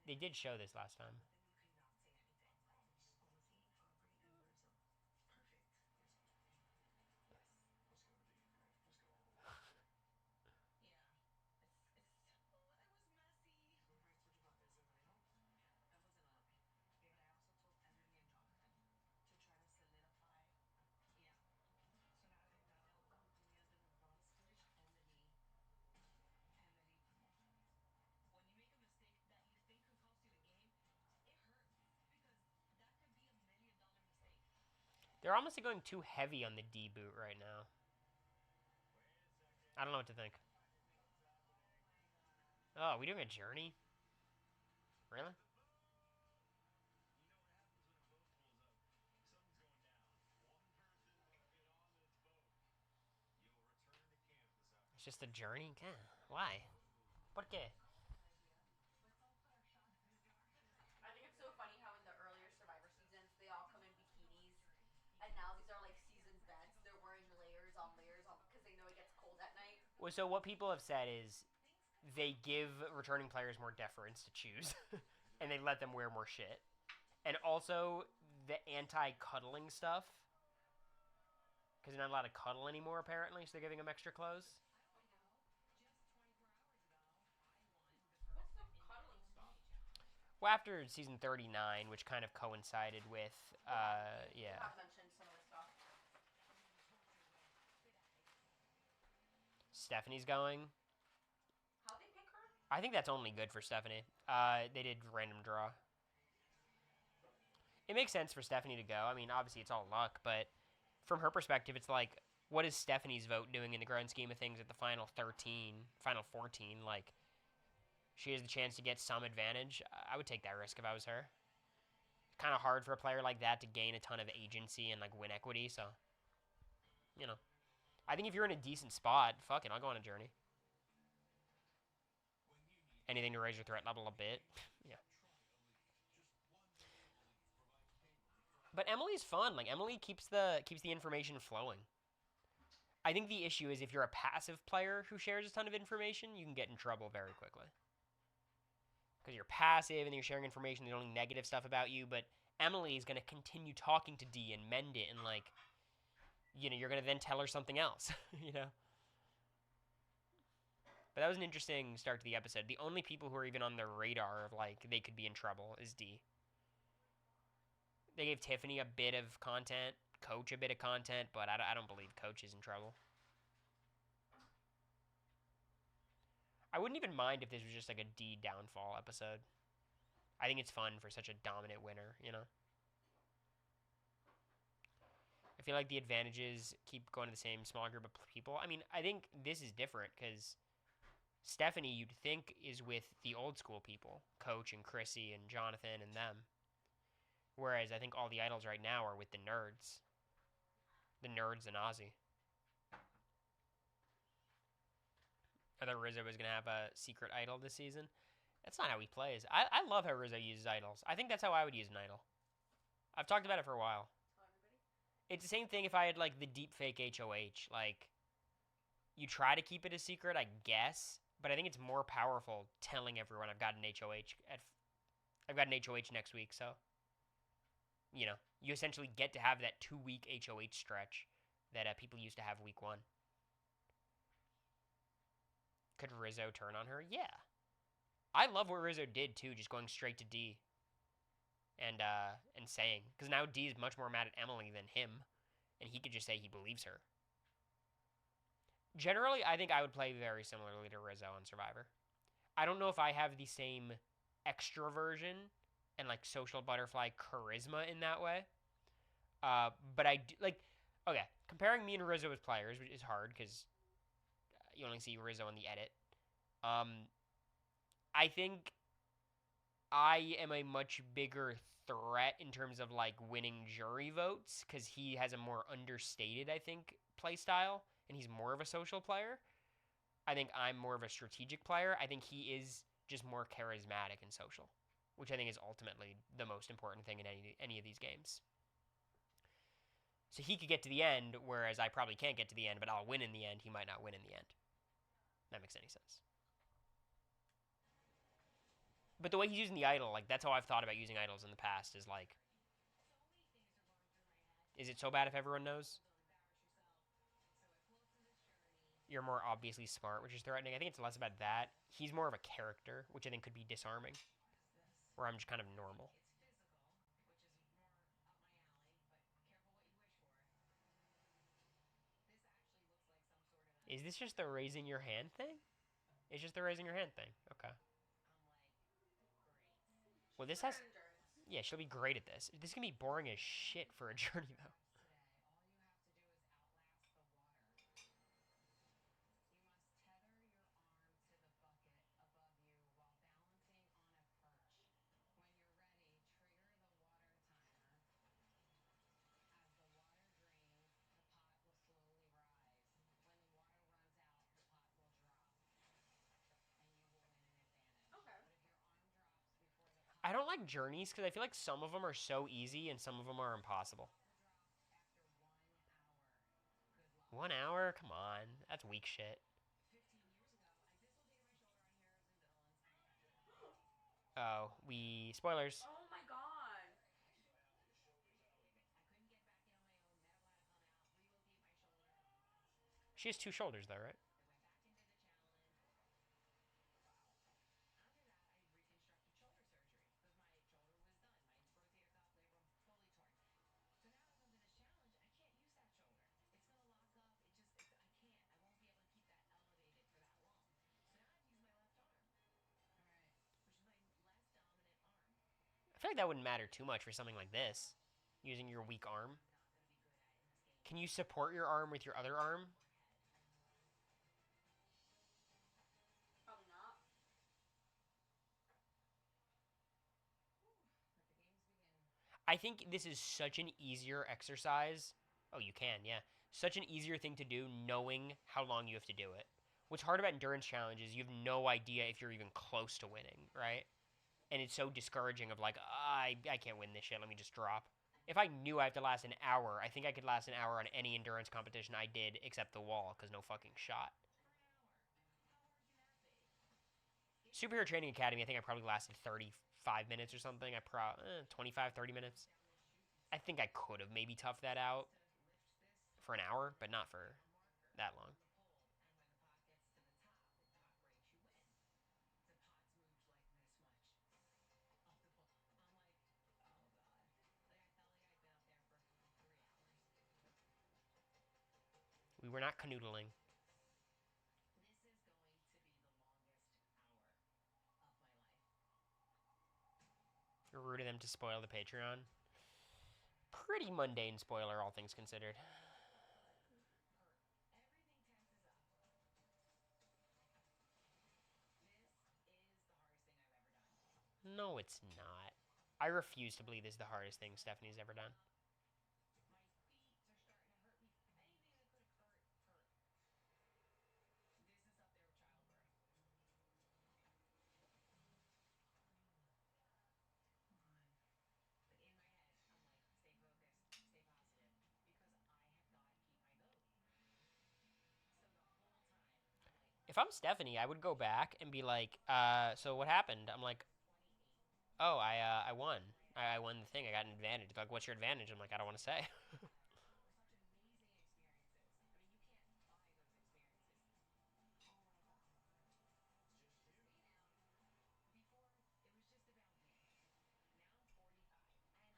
They did show this last time. They're honestly going too heavy on the D boot right now. I don't know what to think. Oh, are we doing a journey? Really? It's just a journey? Why? ¿Por qué? I think it's so funny how in the earlier Survivor seasons they all come in bikinis, and now these are like seasoned vets. They're wearing layers on because they know it gets cold at night. Well, so what people have said is they give returning players more deference to choose, and they let them wear more shit. And also the anti-cuddling stuff, because they're not allowed to cuddle anymore apparently, so they're giving them extra clothes. What's the cuddling stuff? Well, after season 39, which kind of coincided with, You yeah, have mentioned some of the stuff. Stephanie's going. How'd they pick her? I think that's only good for Stephanie. They did random draw. It makes sense for Stephanie to go. I mean, obviously it's all luck, but from her perspective, it's like, what is Stephanie's vote doing in the grand scheme of things at the final 13, final 14? Like, she has the chance to get some advantage. I would take that risk if I was her. Kind of hard for a player like that to gain a ton of agency and like win equity. So, you know, I think if you're in a decent spot, fuck it, I'll go on a journey. Anything to raise your threat level a bit. Yeah. But Emily's fun. Like Emily keeps the information flowing. I think the issue is if you're a passive player who shares a ton of information, you can get in trouble very quickly. Because you're passive and you're sharing information, there's only negative stuff about you, but Emily is going to continue talking to D and mend it, and like, you're going to then tell her something else, you know? But that was an interesting start to the episode. The only people who are even on their radar of like they could be in trouble is D. They gave Tiffany a bit of content, Coach a bit of content, but I don't believe Coach is in trouble. I wouldn't even mind if this was just like a D downfall episode. I think it's fun for such a dominant winner, you know? I feel like the advantages keep going to the same small group of people. I mean, I think this is different because Stephanie, you'd think, is with the old school people, Coach and Chrissy and Jonathan and them. Whereas I think all the idols right now are with the nerds. The nerds and Ozzy. I thought Rizzo was going to have a secret idol this season. That's not how he plays. I love how Rizzo uses idols. I think that's how I would use an idol. I've talked about it for a while. It's the same thing if I had, like, the deepfake HOH. Like, you try to keep it a secret, I guess. But I think it's more powerful telling everyone I've got an HOH. I've got an HOH next week, so... you essentially get to have that 2-week HOH stretch that people used to have week 1. Could Rizzo turn on her? Yeah. I love what Rizzo did, too, just going straight to D. And saying. Because now D is much more mad at Emily than him. And he could just say he believes her. Generally, I think I would play very similarly to Rizzo on Survivor. I don't know if I have the same extroversion and, like, social butterfly charisma in that way. But I do, like, okay, comparing me and Rizzo as players is hard because you only see Rizzo in the edit. I think I am a much bigger threat in terms of, like, winning jury votes because he has a more understated, I think, play style, and he's more of a social player. I think I'm more of a strategic player. I think he is just more charismatic and social, which I think is ultimately the most important thing in any of these games. So he could get to the end, whereas I probably can't get to the end, but I'll win in the end. He might not win in the end. That makes any sense. But the way he's using the idol, like, that's how I've thought about using idols in the past, is like, is it so bad if everyone knows? You're more obviously smart, which is threatening. I think it's less about that. He's more of a character, which I think could be disarming. Where I'm just kind of normal. Is this just the raising your hand thing? It's just the raising your hand thing. Okay. Well, this has... Yeah, she'll be great at this. This can be boring as shit for a journey, though. Okay. I don't like journeys because I feel like some of them are so easy and some of them are impossible. 1 hour? Come on. That's weak shit. Oh, Spoilers. Oh my god. She has 2 shoulders, though, right? I feel like that wouldn't matter too much for something like this. Using your weak arm. Can you support your arm with your other arm? Probably not. I think this is such an easier exercise. Oh, you can, yeah. Such an easier thing to do knowing how long you have to do it. What's hard about endurance challenges, you have no idea if you're even close to winning, right? And it's so discouraging of like, I can't win this shit, let me just drop. If I knew I have to last an hour, I think I could last an hour on any endurance competition I did except the wall, because no fucking shot. Superhero Training Academy, I think I probably lasted 35 minutes or something. 25, 30 minutes. I think I could have maybe toughed that out for an hour, but not for that long. We were not canoodling. You're rooting them to spoil the Patreon. Pretty mundane spoiler, all things considered. No, it's not. I refuse to believe this is the hardest thing Stephanie's ever done. If I'm Stephanie, I would go back and be like, so what happened? I'm like, oh, I won. I won the thing. I got an advantage. Like, what's your advantage? I'm like, I don't want to say.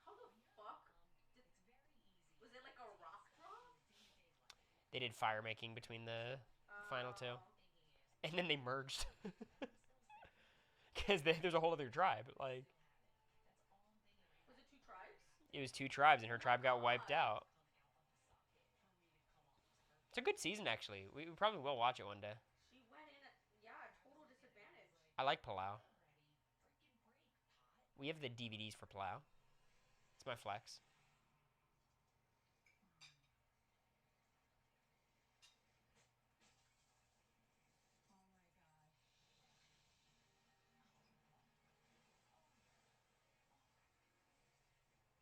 How the fuck did? Was it like a rock drop? They did fire making between the final two, Oh. and then they merged because there's a whole other tribe. Like, Was it two tribes? it was two tribes, and her Oh my tribe got wiped god. out. It's a good season, actually. We probably will watch it one day. She went in at, yeah, total disadvantage. I like Palau. We have the DVDs for Palau. It's my flex.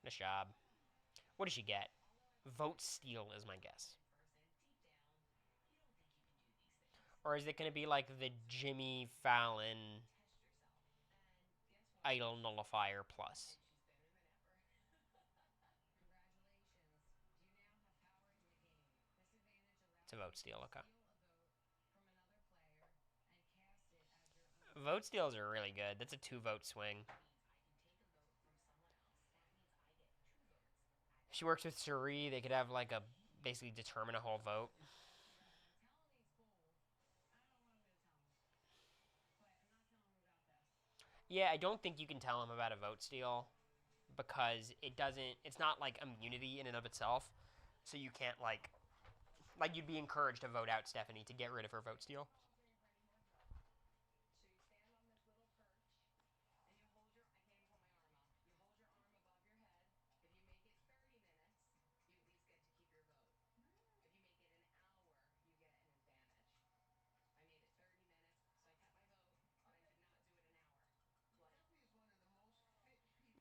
Nice job. What does she get? Vote steal is my guess. Or is it going to be like the Jimmy Fallon Idol Nullifier Plus? It's a vote steal, okay. Vote steals are really good. That's a 2 vote swing. If she works with Suri, they could have like a basically determine a whole vote. Yeah, I don't think you can tell him about a vote steal because it doesn't. It's not like immunity in and of itself, so you can't like you'd be encouraged to vote out Stephanie to get rid of her vote steal.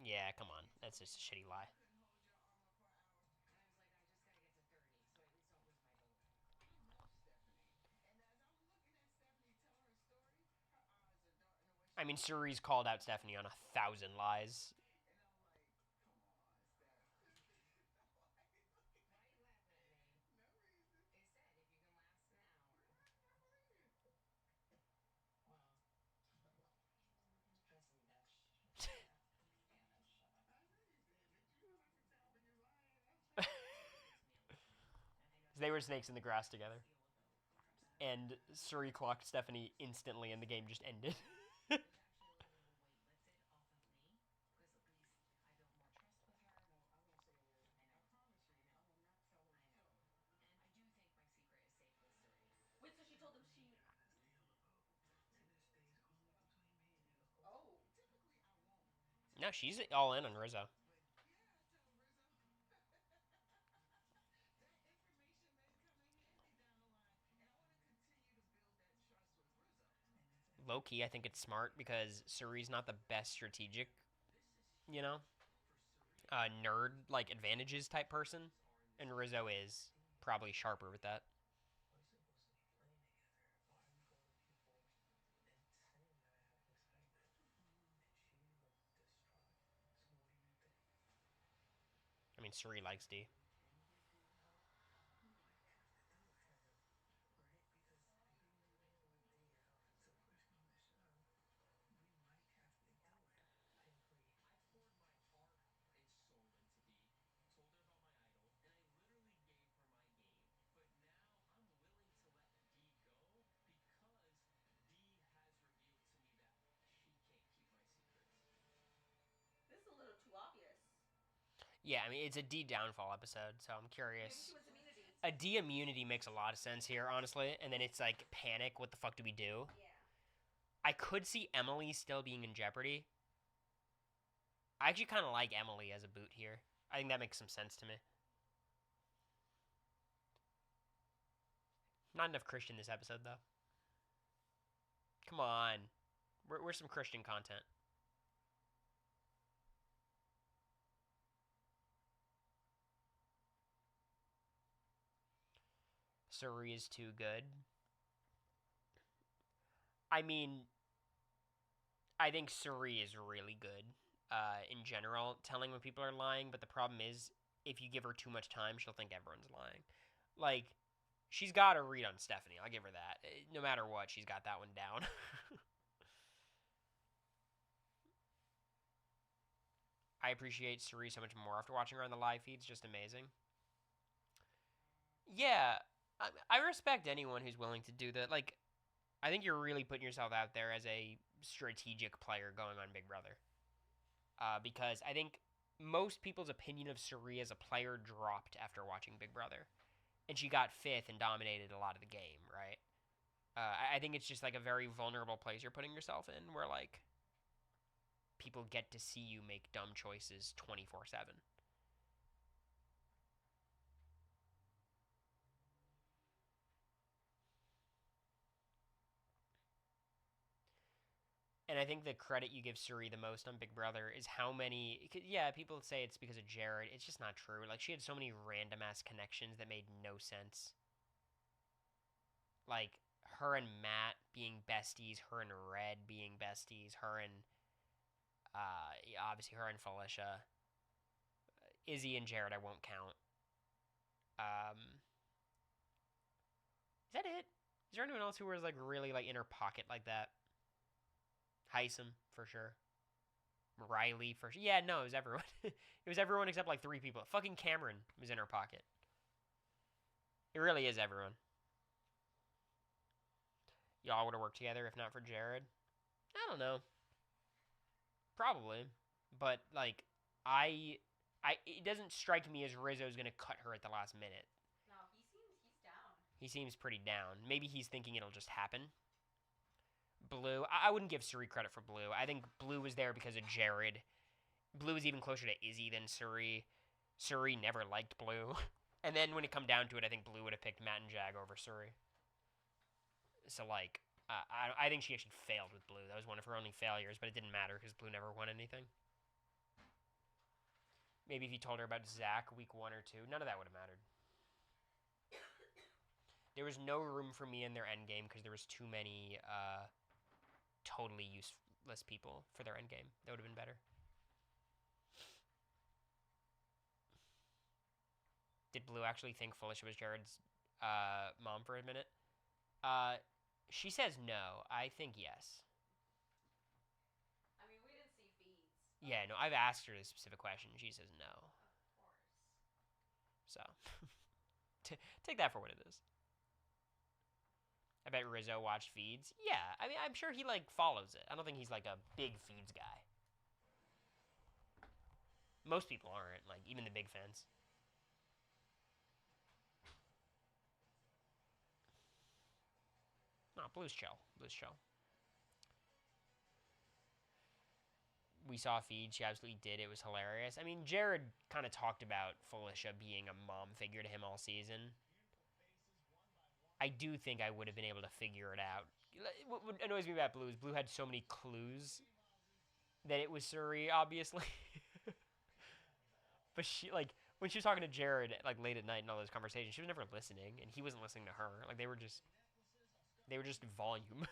Yeah, come on, that's just a shitty lie. I mean, Suri's called out Stephanie on 1,000 lies. They were snakes in the grass together. And Suri clocked Stephanie instantly, and the game just ended. Wait, so she told him she. Oh. No, she's all in on Rizzo. Low key, I think it's smart because Suri's not the best strategic, you know, nerd like advantages type person, and Rizzo is probably sharper with that. mean, Suri likes D. This is a little too obvious. Yeah, I mean, it's a D downfall episode, so I'm Maybe she curious. wants immunity. A D immunity makes a lot of sense here, honestly, and then it's like panic. What the fuck do we do? Yeah. I could see Emily still being in jeopardy. I actually kind of like Emily as a boot here. I think that makes some sense to me. Not enough Christian this episode, though. Come on. We're some Christian content. Suri is too good. I mean, I think Suri is really good in general, telling when people are lying, but the problem is, if you give her too much time, she'll think everyone's lying. Like, she's got a read on Stephanie. I'll give her that. No matter what, she's got that one down. I appreciate Suri so much more after watching her on the live feeds. Just amazing. Yeah, I respect anyone who's willing to do that. Like, I think you're really putting yourself out there as a strategic player going on Big Brother. Because I think most people's opinion of Suri as a player dropped after watching Big Brother. And she got fifth and dominated a lot of the game, right? I think it's just like a very vulnerable place you're putting yourself in where, like, people get to see you make dumb choices 24/7. And I think the credit you give Suri the most on Big Brother is how many. Yeah, people say it's because of Jared. It's just not true. Like, she had so many random ass connections that made no sense. Like, her and Matt being besties, her and Red being besties, her and. Obviously, her and Felicia. Izzy and Jared, I won't count. Is that it? Is there anyone else who was, like, really, like, in her pocket like that? Heisem, for sure. Riley, for sure. Yeah, no, it was everyone. It was everyone except, like, three people. Fucking Cameron was in her pocket. It really is everyone. Y'all would have worked together if not for Jared. I don't know. Probably. But, like, it doesn't strike me as Rizzo's gonna cut her at the last minute. No, he's down. He seems pretty down. Maybe he's thinking it'll just happen. Blue, I wouldn't give Suri credit for Blue. I think Blue was there because of Jared. Blue is even closer to Izzy than Suri. Suri never liked Blue. And then when it come down to it, I think Blue would have picked Matt and Jag over Suri. So, like, I think she actually failed with Blue. That was one of her only failures, but it didn't matter because Blue never won anything. Maybe if you told her about Zach week 1 or 2, none of that would have mattered. There was no room for me in their endgame because there was too many totally useless people for their endgame. That would have been better. Did Blue actually think Felicia was Jared's mom for a minute? She says no. I think yes. I mean, we didn't see feeds. Yeah, no, I've asked her this specific question. She says no. Of course. So, take that for what it is. I bet Rizzo watched feeds. Yeah, I mean, I'm sure he, like, follows it. I don't think he's, like, a big feeds guy. Most people aren't, like, even the big fans. No, Blue's chill. Blue's chill. We saw feed. She absolutely did. It was hilarious. I mean, Jared kind of talked about Felicia being a mom figure to him all season. I do think I would have been able to figure it out. What annoys me about Blue is Blue had so many clues that it was Suri, obviously. But she, like, when she was talking to Jared, like, late at night and all those conversations, she was never listening, and he wasn't listening to her. Like, they were just volume.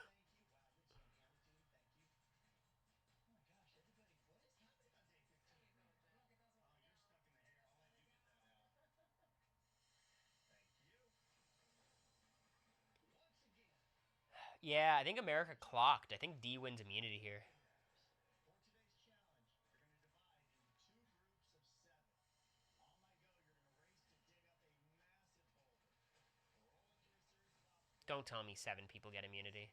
Yeah, I think America clocked. I think D wins immunity here. Don't tell me 7 people get immunity.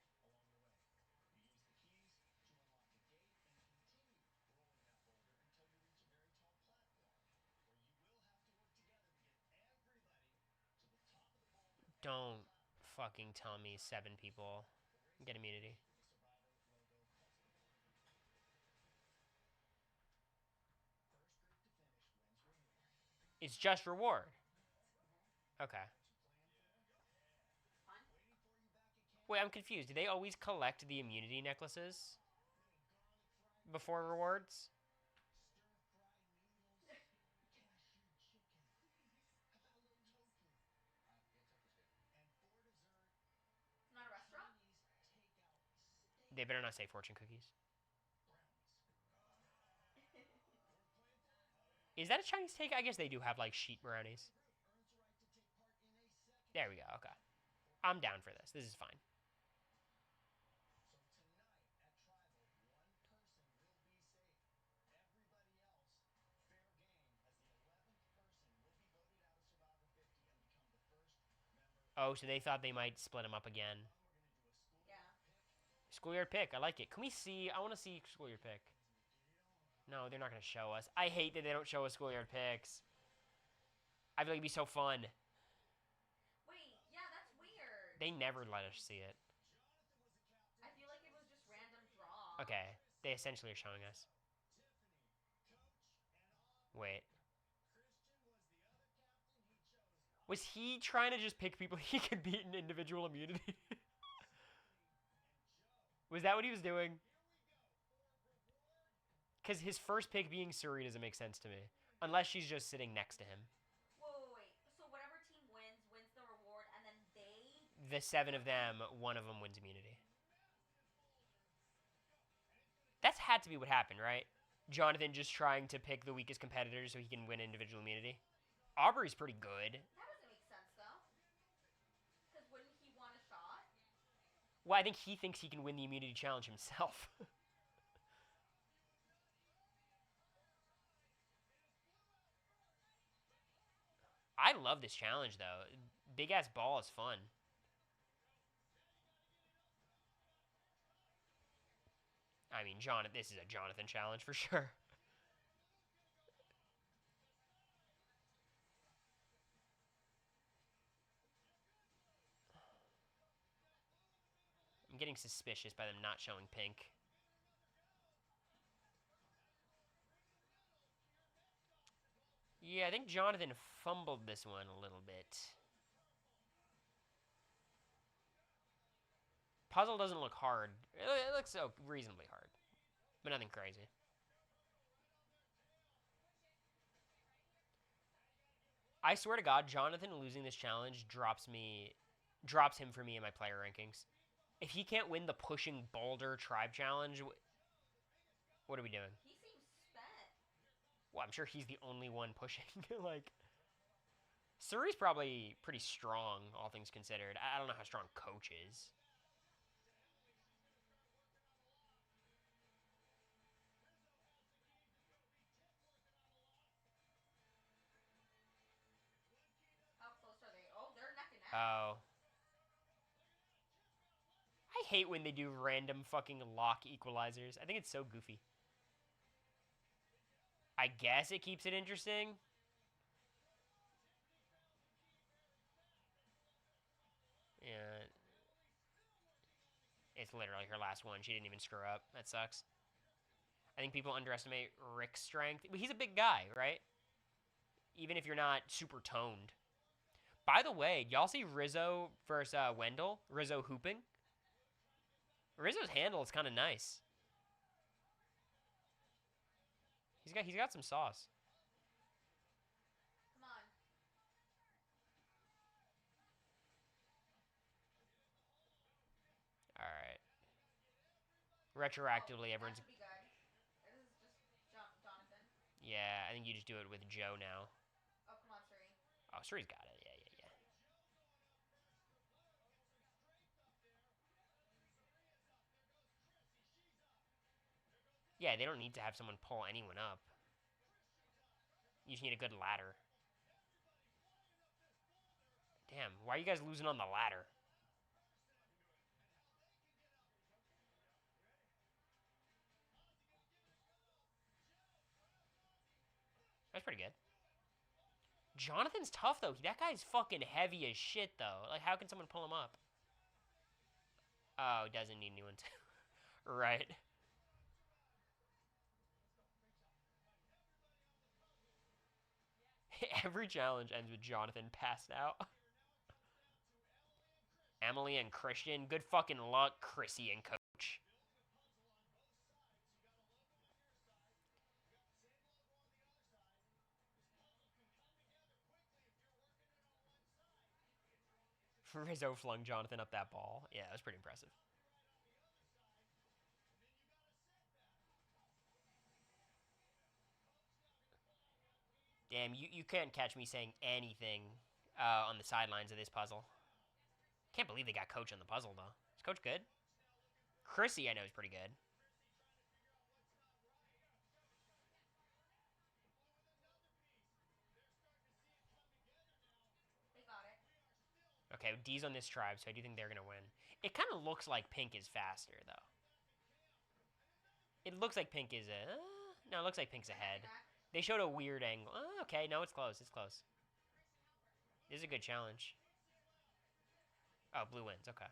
Don't fucking tell me 7 people get immunity. It's just reward. Okay. Fine. Wait, I'm confused. Do they always collect the immunity necklaces before rewards? It's not a restaurant? They better not say fortune cookies. Is that a Chinese take? I guess they do have like sheet brownies. There we go. Okay. I'm down for this. This is fine. Oh, so they thought they might split them up again. Yeah. Schoolyard pick. I like it. Can we see? I want to see schoolyard pick. No, they're not going to show us. I hate that they don't show us schoolyard picks. I feel like it'd be so fun. Wait, yeah, that's weird. They never let us see it. I feel like it was just random draw. Okay. They essentially are showing us. Wait. Was he trying to just pick people he could beat in individual immunity? Was that what he was doing? Because his first pick being Suri doesn't make sense to me. Unless she's just sitting next to him. Wait. So whatever team wins the reward, and then they... The 7 of them, one of them wins immunity. That's had to be what happened, right? Jonathan just trying to pick the weakest competitors so he can win individual immunity. Aubrey's pretty good. That doesn't make sense, though. Because wouldn't he want a shot? Well, I think he thinks he can win the immunity challenge himself. I love this challenge, though. Big ass ball is fun. I mean, this is a Jonathan challenge for sure. I'm getting suspicious by them not showing pink. Yeah, I think Jonathan fumbled this one a little bit. Puzzle doesn't look hard. It looks so reasonably hard, but nothing crazy. I swear to God, Jonathan losing this challenge drops him for me in my player rankings. If he can't win the pushing boulder tribe challenge, what are we doing? He seems spent. Well, I'm sure he's the only one pushing. Like, Suri's probably pretty strong, all things considered. I don't know how strong Coach is. How close are they? Oh, they're neck and neck. Oh. I hate when they do random fucking lock equalizers. I think it's so goofy. I guess it keeps it interesting. Yeah. It's literally her last one. She didn't even screw up. That sucks. I think people underestimate Rick's strength. He's a big guy, right? Even if you're not super toned. By the way, y'all see Rizzo versus Wendell? Rizzo hooping? Rizzo's handle is kind of nice. He's got some sauce. Come on. All right. Retroactively, everyone's... That could be good. This is just Jonathan. Yeah, I think you just do it with Joe now. Oh, come on, Suri. Oh, Suri's got it. Yeah. Yeah, they don't need to have someone pull anyone up. You just need a good ladder. Damn, why are you guys losing on the ladder? That's pretty good. Jonathan's tough, though. That guy's fucking heavy as shit, though. Like, how can someone pull him up? Oh, doesn't need new ones. Right. Every challenge ends with Jonathan passed out. Emily and Christian. Good fucking luck, Chrissy and Coach. Rizzo flung Jonathan up that ball. Yeah, that was pretty impressive. Damn, you can't catch me saying anything on the sidelines of this puzzle. Can't believe they got Coach on the puzzle, though. Is Coach good? Chrissy, I know, is pretty good. They got it. Okay, D's on this tribe, so I do think they're going to win. It kind of looks like Pink is faster, though. It looks like Pink is a... no, it looks like Pink's ahead. They showed a weird angle. Okay, no, it's close. It's close. This is a good challenge. Oh, blue wins. Okay.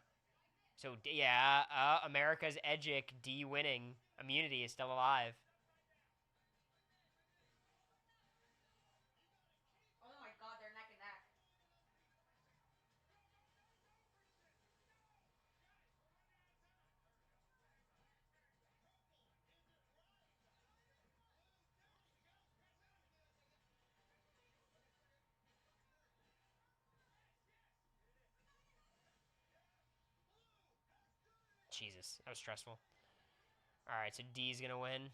So, yeah, America's Edgic, D winning. Immunity is still alive. Oh my god, they're neck and neck. Jesus, that was stressful. All right, so D's going to win.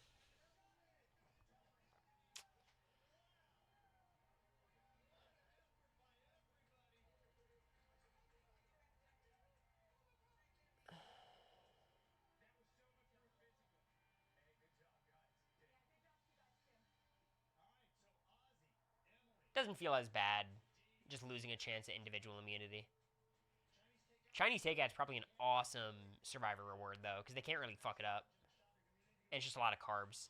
Doesn't feel as bad just losing a chance at individual immunity. Chinese takeout's probably an awesome survivor reward, though, because they can't really fuck it up. And it's just a lot of carbs.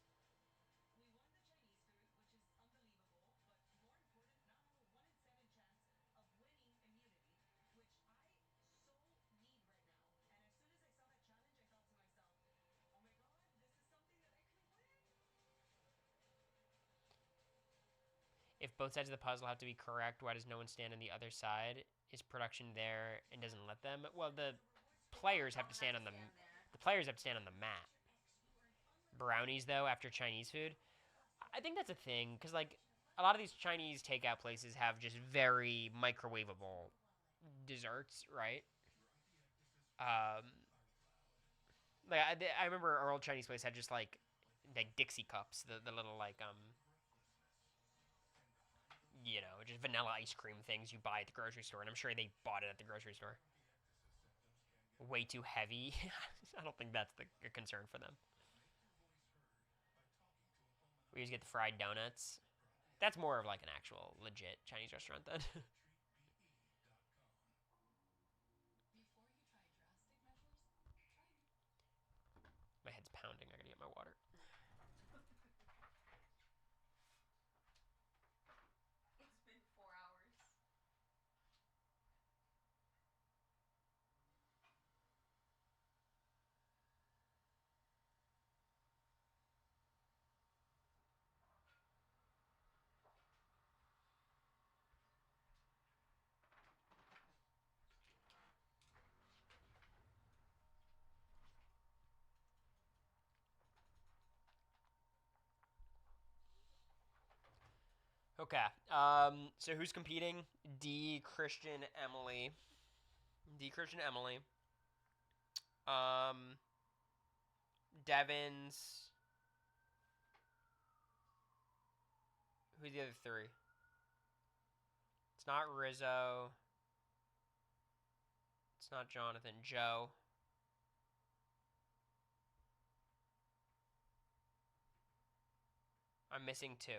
If both sides of the puzzle have to be correct, why does no one stand on the other side? Is production there and doesn't let them? Well, the players have to stand on the players have to stand on the mat. Brownies, though, after Chinese food, I think that's a thing because like a lot of these Chinese takeout places have just very microwavable desserts, right? Um, like I remember our old Chinese place had just like Dixie cups, the little like you know, just vanilla ice cream things you buy at the grocery store, and I'm sure they bought it at the grocery store. Way too heavy. I don't think that's the concern for them. We just get the fried donuts. That's more of like an actual legit Chinese restaurant then. My head's pounding. I gotta get my water. It's been 4 hours. Okay. So who's competing? D, Christian, Emily. D, Christian, Emily. Um, Devins. Who's the other three? It's not Rizzo. It's not Jonathan. Joe. I'm missing 2.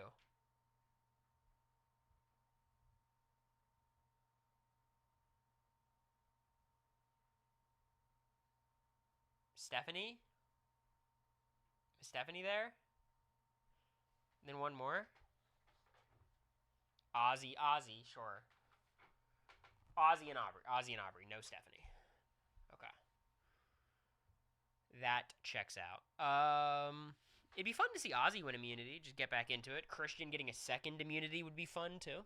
Stephanie? Is Stephanie there? And then one more. Ozzy, sure. Ozzy and Aubrey, no Stephanie. Okay. That checks out. It'd be fun to see Ozzy win immunity. Just get back into it. Christian getting a second immunity would be fun too.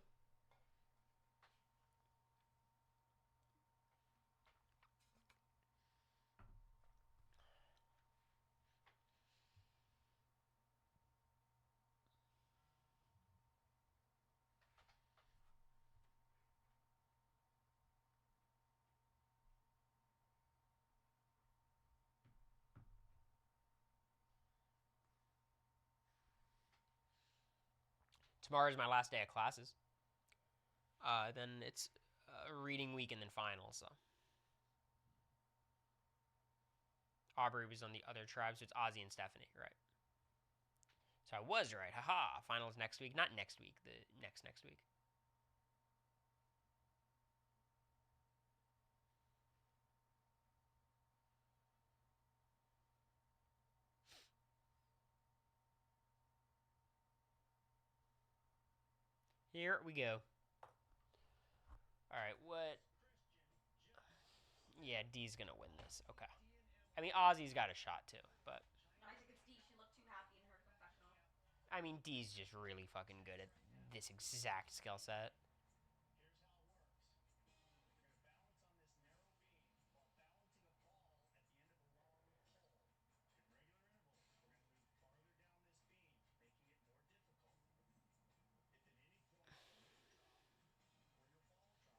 Tomorrow's my last day of classes. Then it's reading week and then finals. So Aubrey was on the other tribe, so it's Ozzy and Stephanie, right? So I was right. Haha. Finals next week. Not next week. The next week. Here we go. Alright, what? Yeah, D's gonna win this. Okay. I mean, Ozzy's got a shot too, but. I think it's D. She looked too happy in her confessional. I mean, D's just really fucking good at this exact skill set.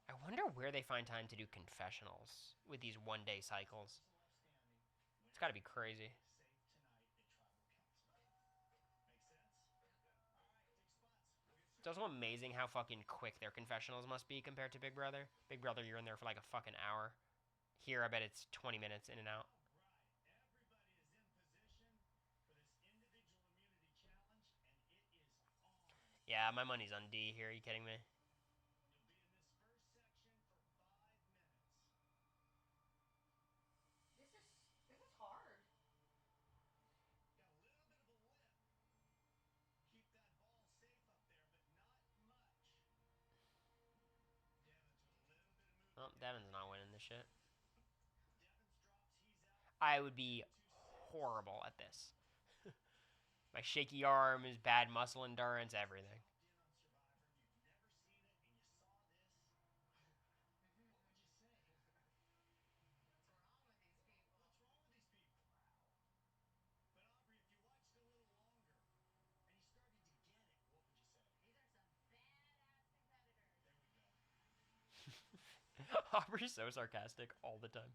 I wonder where they find time to do confessionals with these one-day cycles. It's got to be crazy. It's also amazing how fucking quick their confessionals must be compared to Big Brother. Big Brother, you're in there for like a fucking hour. Here, I bet it's 20 minutes in and out. Yeah, my money's on D here. Are you kidding me? This is hard. Well, Devin's not winning this shit. I would be horrible at this. My shaky arms, bad muscle endurance, everything. Aubrey's so sarcastic all the time.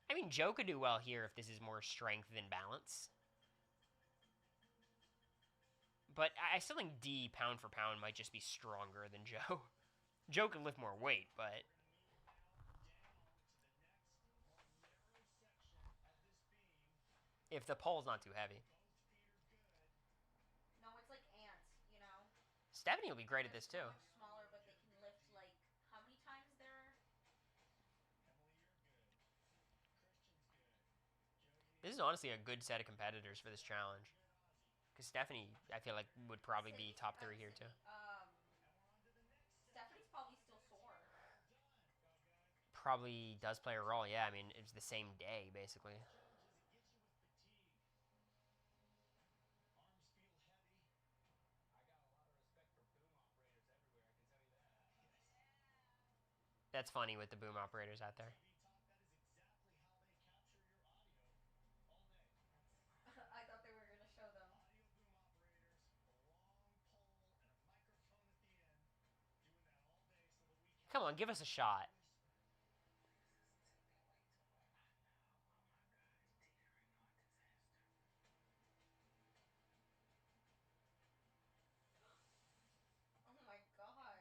I mean, Joe could do well here if this is more strength than balance. But I still think D, pound for pound, might just be stronger than Joe. Joe can lift more weight, but... if the pole's not too heavy. No, it's like ants, you know? Stephanie will be great at They're this, so too. much smaller, but they can lift, like, how many times they're... This is honestly a good set of competitors for this challenge. Because Stephanie, I feel like, would probably be top 3 here, too. Stephanie's probably still sore. Probably does play a role, yeah. I mean, it's the same day, basically. That's funny with the boom operators out there. I thought they were gonna show them. Come on, give us a shot. Oh my god.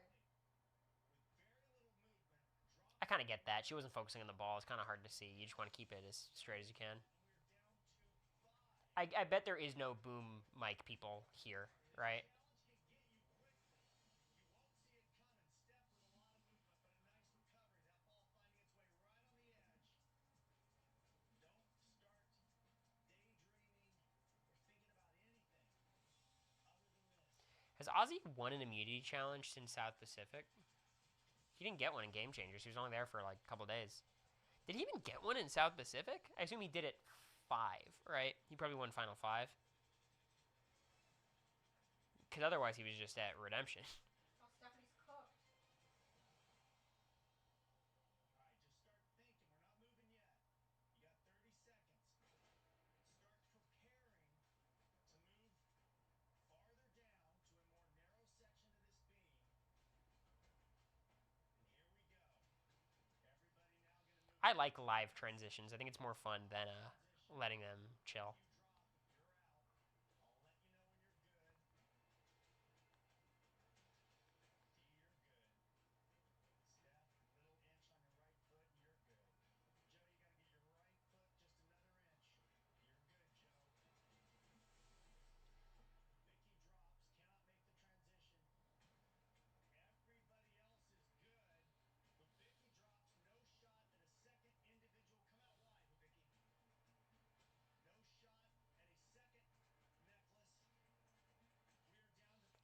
I kind of get that. She wasn't focusing on the ball. It's kind of hard to see. You just want to keep it as straight as you can. I bet there is no boom mic people here, right? Has Ozzy won an immunity challenge since South Pacific? He didn't get one in Game Changers. He was only there for like a couple days. Did he even get one in South Pacific? I assume he did it 5, right? He probably won Final 5. Because otherwise he was just at Redemption. Oh, Stephanie's cooked. I like live transitions. I think it's more fun than letting them chill.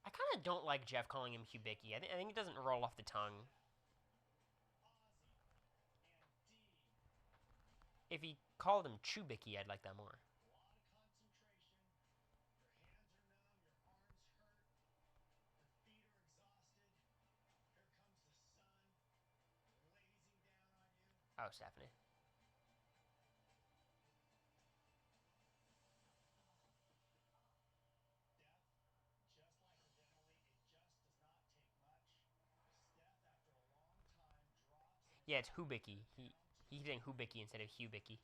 I kind of don't like Jeff calling him Hubicki. I think it doesn't roll off the tongue. If he called him Chubicki, I'd like that more. Oh, Stephanie. Yeah, it's Hubicki. He's saying Hubicki instead of Hubicki.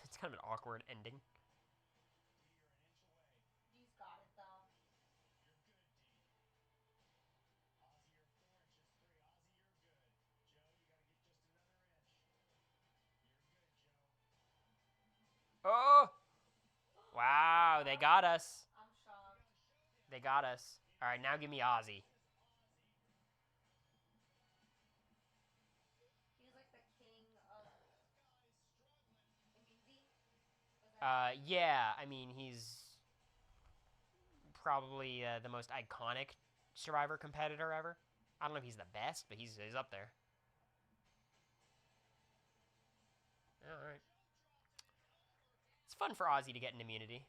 It's kind of an awkward ending. Dee's got it though. Oh! Wow, they got us. I'm shocked. They got us. All right, now give me Ozzy. He's like the king of immunity. Is that Yeah, I mean, he's probably the most iconic Survivor competitor ever. I don't know if he's the best, but he's up there. All right. It's fun for Ozzy to get an immunity.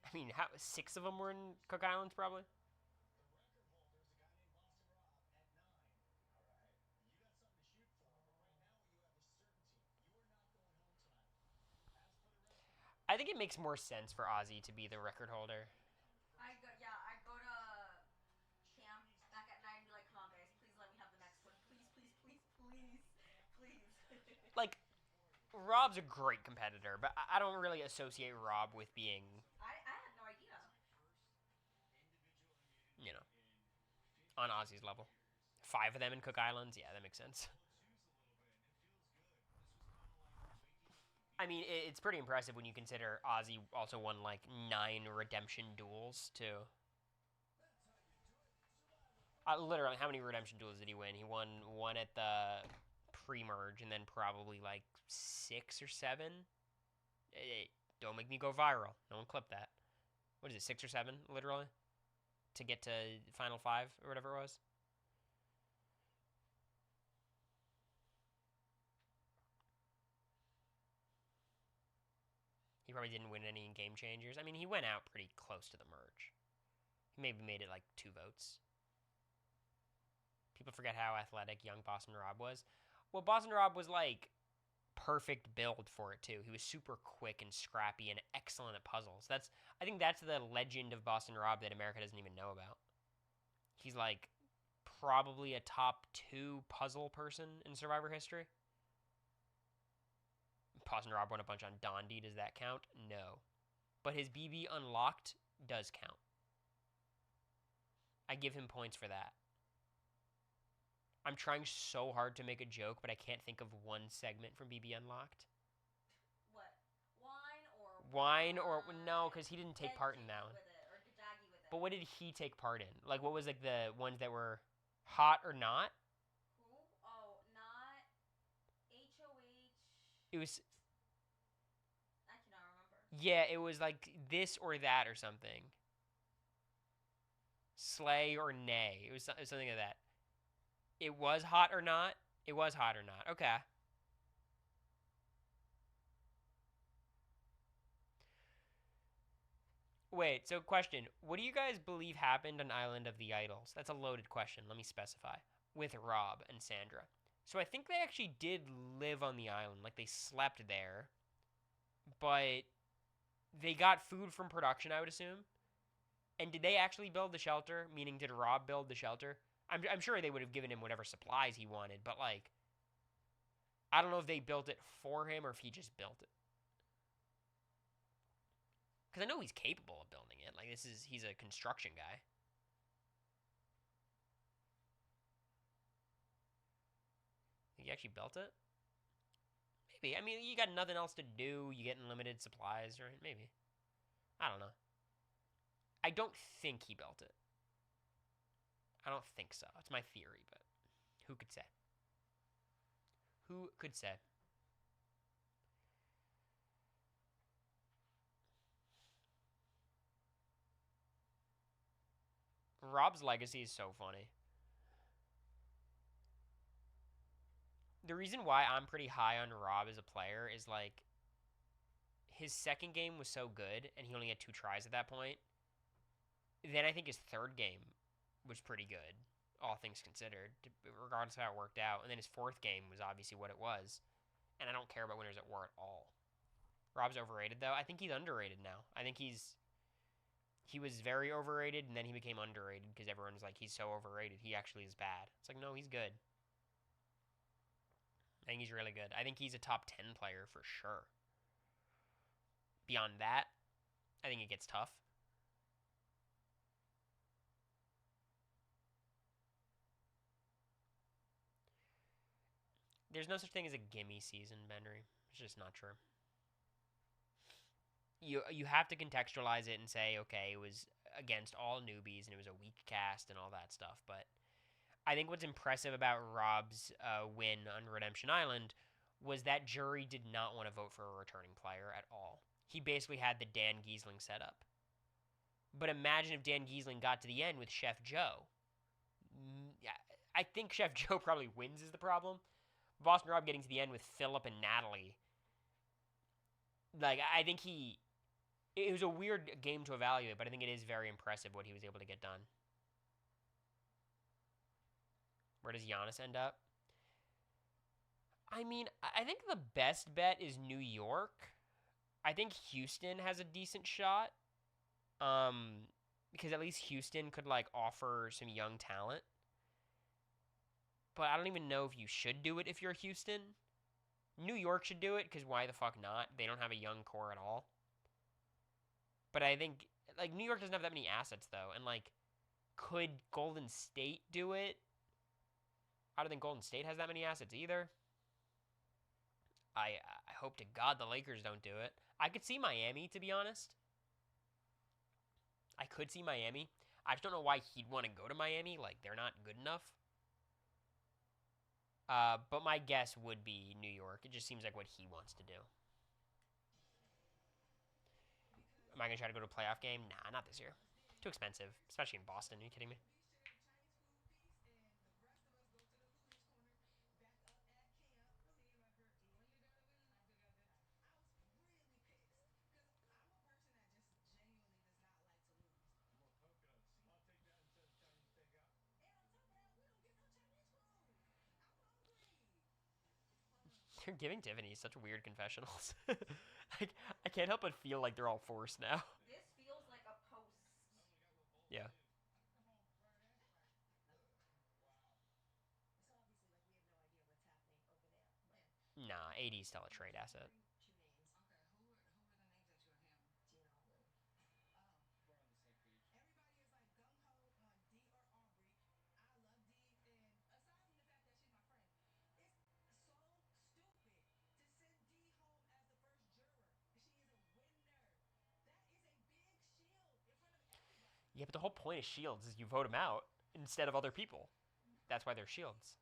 I mean, 6 of them were in Cook Islands, probably. I think it makes more sense for Ozzy to be the record holder. I'd go to camp back at night and be like, come on guys, please let me have the next one. Please, please, please, please, please. Like, Rob's a great competitor, but I don't really associate Rob with being, I had no idea. you know, on Ozzy's level. 5 of them in Cook Islands, yeah, that makes sense. I mean, it's pretty impressive when you consider Ozzy also won like 9 redemption duels too. Literally, how many redemption duels did he win? He won one at the pre-merge, and then probably like 6 or 7. Hey, don't make me go viral. No one clip that. What is it, 6 or 7, literally, to get to Final 5 or whatever it was? He probably didn't win any in Game Changers. I mean, he went out pretty close to the merge. He maybe made it like 2 votes. People forget how athletic young Boston Rob was. Well, Boston Rob was like perfect build for it too. He was super quick and scrappy and excellent at puzzles. I think that's the legend of Boston Rob that America doesn't even know about. He's like probably a top 2 puzzle person in Survivor history. Boston Rob won a bunch on Dondi. Does that count? No. But his BB unlocked does count. I give him points for that. I'm trying so hard to make a joke, but I can't think of one segment from BB Unlocked. What? Wine or no, because he didn't take part in that one. With it, or Gadagi with it. But what did he take part in? Like, what was like the ones that were hot or not? Who? Oh, not HOH. It was. I cannot remember. Yeah, it was like this or that or something. Slay or nay. It was something like that. It was hot or not? It was hot or not. Okay. Wait, so question. What do you guys believe happened on Island of the Idols? That's a loaded question. Let me specify. With Rob and Sandra. So I think they actually did live on the island. Like, they slept there. But they got food from production, I would assume. And did they actually build the shelter? Meaning, did Rob build the shelter? I'm sure they would have given him whatever supplies he wanted, but like, I don't know if they built it for him or if he just built it. Because I know he's capable of building it. Like, he's a construction guy. Think he actually built it? Maybe. I mean, you got nothing else to do. You get unlimited supplies, right? Maybe. I don't know. I don't think he built it. I don't think so. It's my theory, but who could say? Who could say? Rob's legacy is so funny. The reason why I'm pretty high on Rob as a player is like his second game was so good and he only had 2 tries at that point. Then I think his third game was pretty good, all things considered, regardless of how it worked out. And then his 4th game was obviously what it was. And I don't care about winners at war at all. Rob's overrated, though. I think he's underrated now. I think he was very overrated, and then he became underrated because everyone's like, he's so overrated. He actually is bad. It's like, no, he's good. I think he's really good. I think he's a top 10 player for sure. Beyond that, I think it gets tough. There's no such thing as a gimme season, Benry. It's just not true. You have to contextualize it and say, okay, it was against all newbies and it was a weak cast and all that stuff. But I think what's impressive about Rob's win on Redemption Island was that jury did not want to vote for a returning player at all. He basically had the Dan Giesling setup. But imagine if Dan Giesling got to the end with Chef Joe. I think Chef Joe probably wins is the problem. Boston Rob getting to the end with Philip and Natalie. Like, I think it was a weird game to evaluate, but I think it is very impressive what he was able to get done. Where does Giannis end up? I mean, I think the best bet is New York. I think Houston has a decent shot. Because at least Houston could, like, offer some young talent. But I don't even know if you should do it if you're Houston. New York should do it, because why the fuck not? They don't have a young core at all. But I think, like, New York doesn't have that many assets, though. And, like, could Golden State do it? I don't think Golden State has that many assets either. I hope to God the Lakers don't do it. I could see Miami, to be honest. I could see Miami. I just don't know why he'd want to go to Miami. Like, they're not good enough. But my guess would be New York. It just seems like what he wants to do. Am I going to try to go to a playoff game? Nah, not this year. Too expensive, especially in Boston. Are you kidding me? You're giving Tiffany such weird confessionals. Like, I can't help but feel like they're all forced now. This feels like a post. Yeah. Nah, 80's still a trade asset. Yeah, but the whole point of shields is you vote them out instead of other people. That's why they're shields.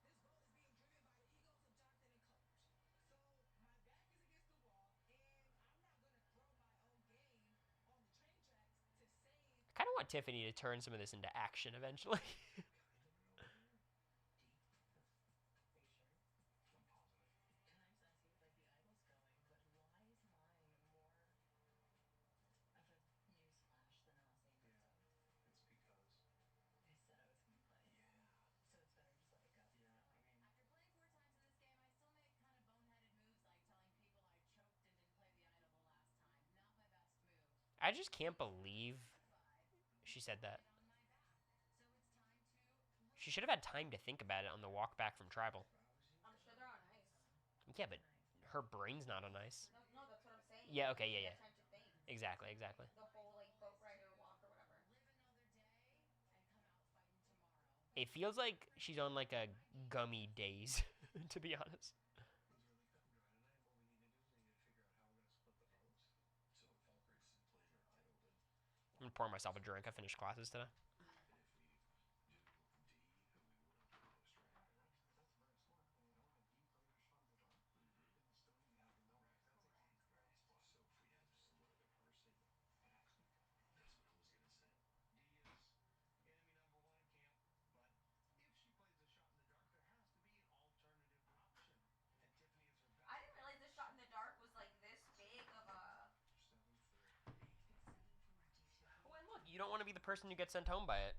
I kind of want Tiffany to turn some of this into action eventually. I just can't believe she said that. She should have had time to think about it on the walk back from tribal. I'm sure they're on ice. Yeah, but her brain's not on ice. No, no, that's what I'm saying. Yeah, okay, She yeah, had yeah. time to think. Exactly, exactly. The whole like boat ride or walk or whatever. It feels like she's on like a gummy days, to be honest. I'm gonna pour myself a drink. I finished classes today. I didn't realize the shot in the dark was like this big of a. Oh, and look, you don't want to be the person who gets sent home by it.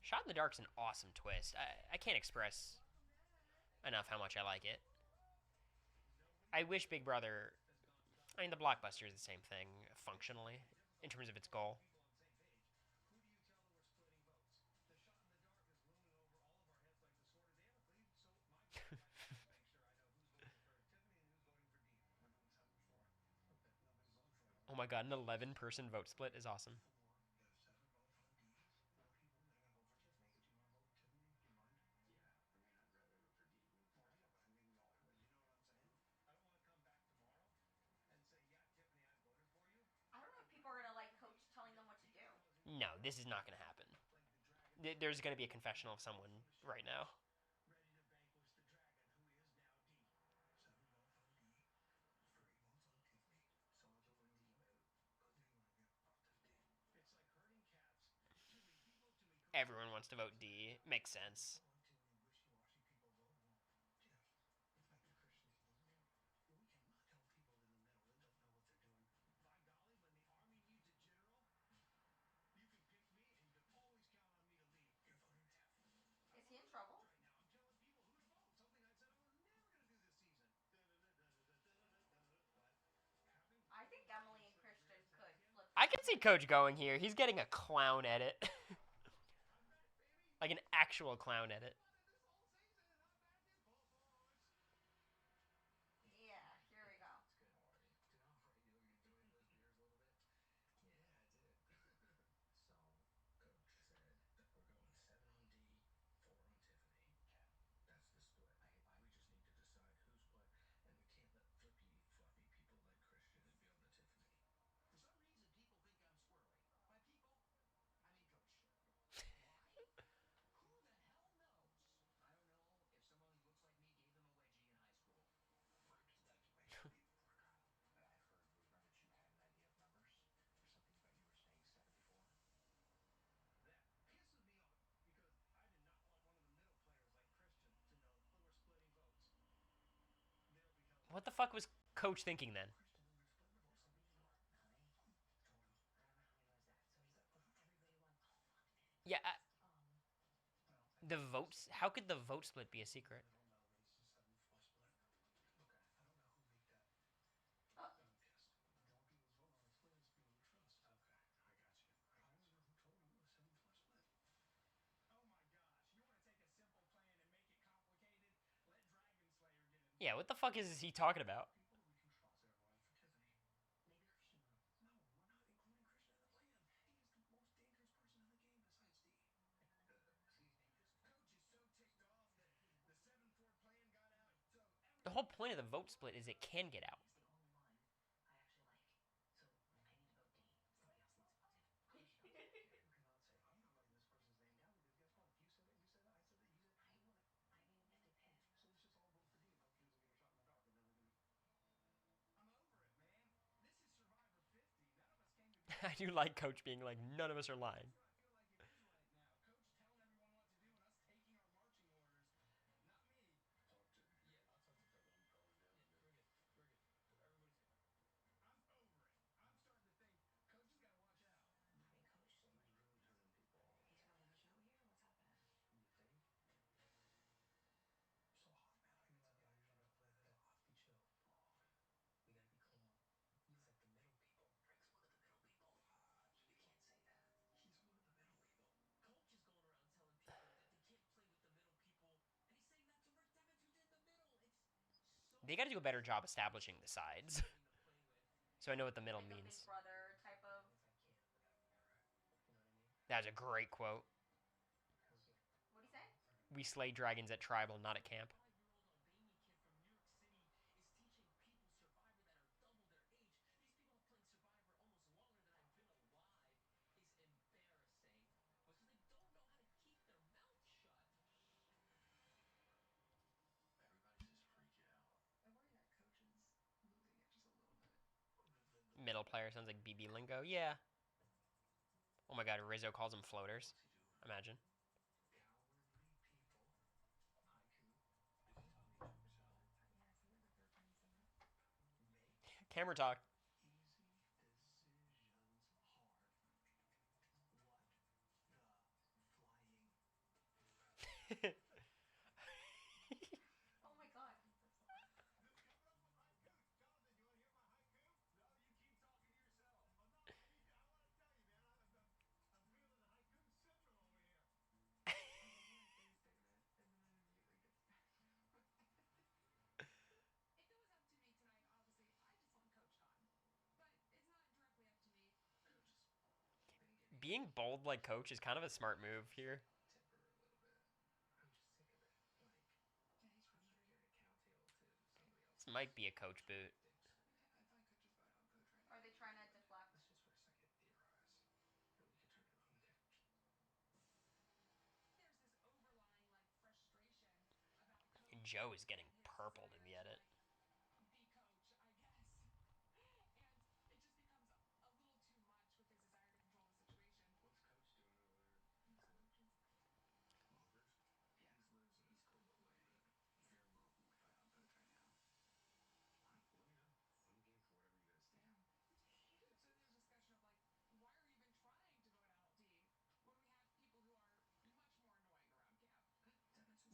Shot in the Dark's an awesome twist. I can't express enough how much I like it. I wish Big Brother. I mean, the blockbuster is the same thing functionally in terms of its goal. Oh my god, an 11-person vote split is awesome. I don't know if people are gonna like Coach telling them what to do. No, this is not going to happen. There's going to be a confessional of someone right now. Everyone wants to vote D. Makes sense. Is he in trouble? I think Emily and Christian could flip I flop. can see Coach going here. He's getting a clown edit. Like an actual clown edit. Yeah, here we go. What the fuck was Coach thinking then? Yeah, the votes. How could the vote split be a secret? Yeah, what the fuck is he talking about? The whole point of the vote split is it can get out. I do like Coach being like, none of us are lying. They got to do a better job establishing the sides. So I know what the middle Like a Big means. Brother type of. That's a great quote. What do you say? We slay dragons at tribal, not at camp. Middle player sounds like BB lingo. Yeah. Oh my god, Rizzo calls them floaters. Imagine. Camera talk. Oh my god. Being bold like Coach is kind of a smart move here. This might be a Coach boot. Are they trying to deflect? And Joe is getting purpled in the edit.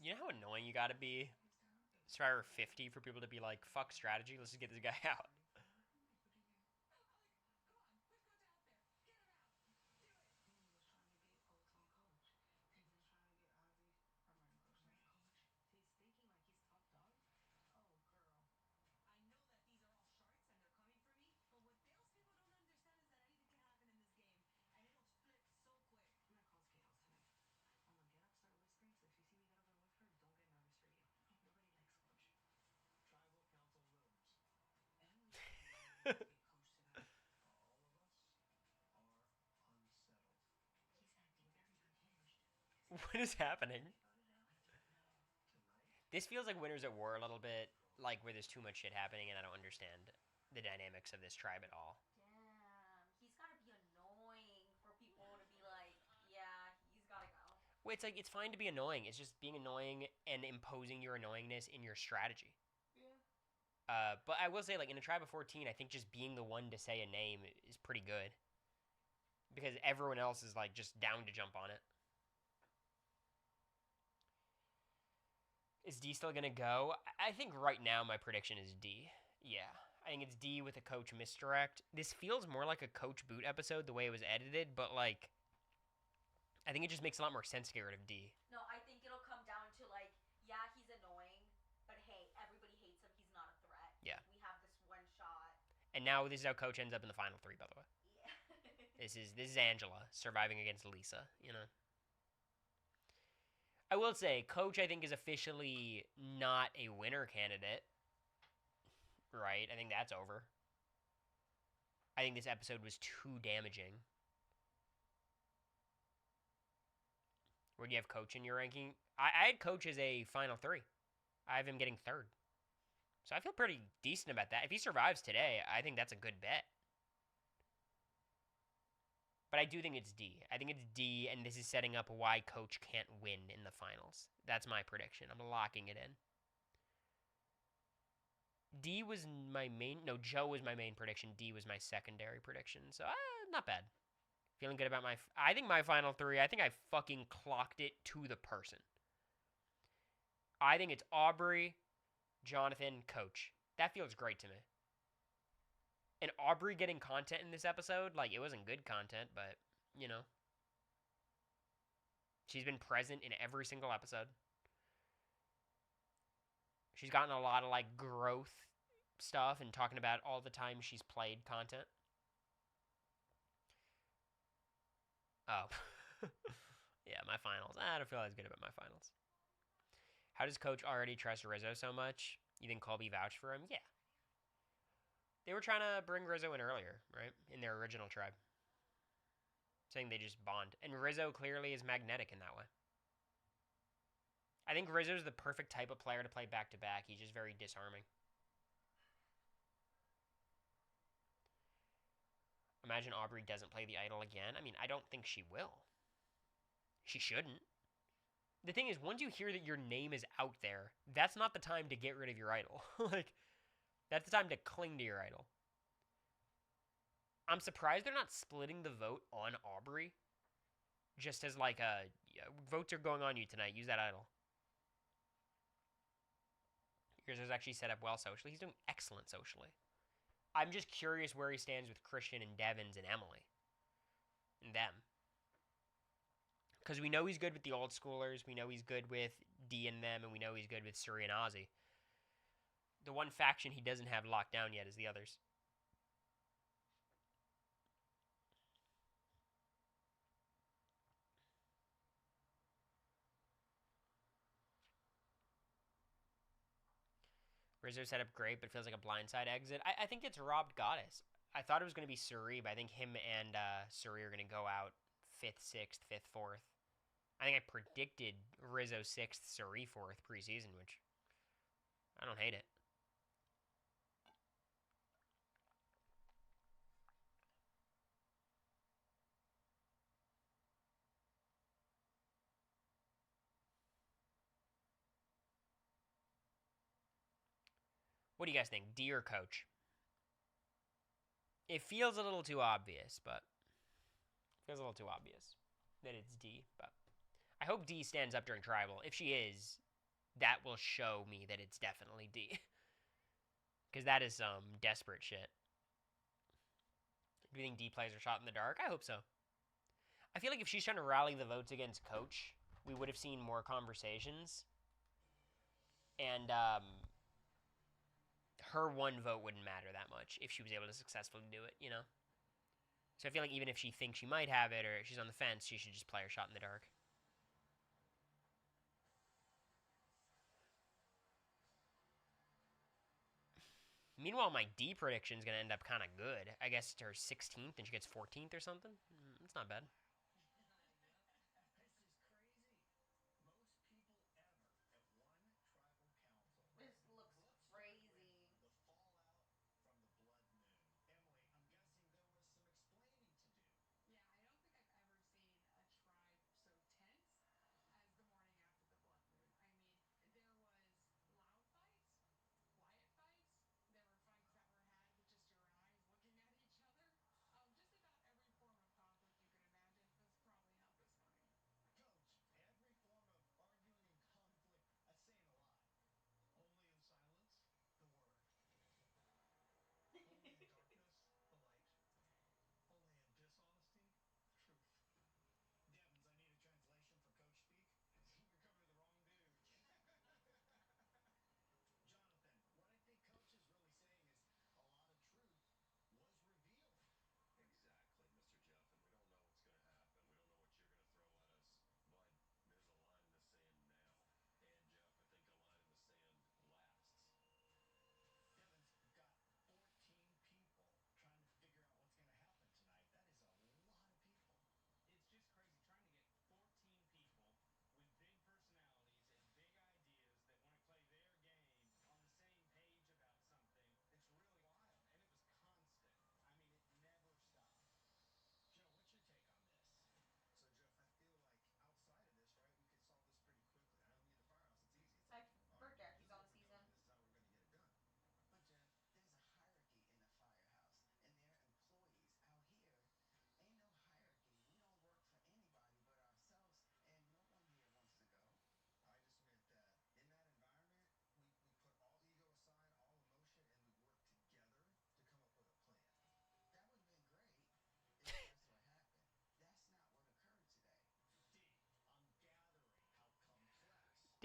You know how annoying you gotta be? Survivor 50 for people to be like, fuck strategy, let's just get this guy out. What is happening? This feels like Winners at War a little bit, like where there's too much shit happening and I don't understand the dynamics of this tribe at all. Damn. He's gotta be annoying for people to be like, yeah, he's gotta go. Well, it's like it's fine to be annoying. It's just being annoying and imposing your annoyingness in your strategy. Yeah. But I will say, like in a tribe of 14, I think just being the one to say a name is pretty good because everyone else is like just down to jump on it. Is D still gonna go? I think right now my prediction is D. Yeah, I think it's D with a Coach misdirect. This feels more like a Coach boot episode the way it was edited, but like I think it just makes a lot more sense to get rid of D. No, I think it'll come down to like, yeah, he's annoying, but hey, everybody hates him And now this is how Coach ends up in the final three. By the way, Yeah. this is Angela surviving against Lisa. You know. I will say, Coach, I think, is officially not a winner candidate. Right? I think that's over. I think this episode was too damaging. Where do you have Coach in your ranking? I had Coach as a final three. I have him getting third. So I feel pretty decent about that. If he survives today, I think that's a good bet. But I do think it's D. I think it's D, and this is setting up why Coach can't win in the finals. That's my prediction. I'm locking it in. D was my main. No, Joe was my main prediction. D was my secondary prediction. So, not bad. Feeling good about my. I think my final three. I think I fucking clocked it to the person. I think it's Aubrey, Jonathan, Coach. That feels great to me. And Aubrey getting content in this episode, like, it wasn't good content, but, you know. She's been present in every single episode. She's gotten a lot of, like, growth stuff and talking about all the time she's played content. Oh. Yeah, my finals. I don't feel as good about my finals. How does Coach already trust Rizzo so much? You think Colby vouched for him? Yeah. They were trying to bring Rizzo in earlier, right? In their original tribe. Saying they just bond. And Rizzo clearly is magnetic in that way. I think Rizzo's the perfect type of player to play back-to-back. He's just very disarming. Imagine Aubrey doesn't play the idol again. I mean, I don't think she will. She shouldn't. The thing is, once you hear that your name is out there, that's not the time to get rid of your idol. Like, that's the time to cling to your idol. I'm surprised they're not splitting the vote on Aubrey. Just as like votes are going on you tonight. Use that idol. Yours is actually set up well socially. He's doing excellent socially. I'm just curious where he stands with Christian and Devins and Emily. And them. Because we know he's good with the old schoolers. We know he's good with D and them. And we know he's good with Suri and Ozzy. The one faction he doesn't have locked down yet is the others. Rizzo set up great, but feels like a blindside exit. I think it's Robbed Goddess. I thought it was going to be Suri, but I think him and Suri are going to go out 5th, 6th, 5th, 4th. I think I predicted Rizzo 6th, Suri 4th preseason, which I don't hate it. What do you guys think? D or Coach? It feels a little too obvious, but feels a little too obvious that it's D. But I hope D stands up during Tribal. If she is, that will show me that it's definitely D. Because that is some desperate shit. Do you think D plays are shot in the dark? I hope so. I feel like if she's trying to rally the votes against Coach, we would have seen more conversations. And her one vote wouldn't matter that much if she was able to successfully do it, you know? So I feel like even if she thinks she might have it or she's on the fence, she should just play her shot in the dark. Meanwhile, my D prediction is going to end up kind of good. I guess it's her 16th and she gets 14th or something. It's not bad. This looks crazy.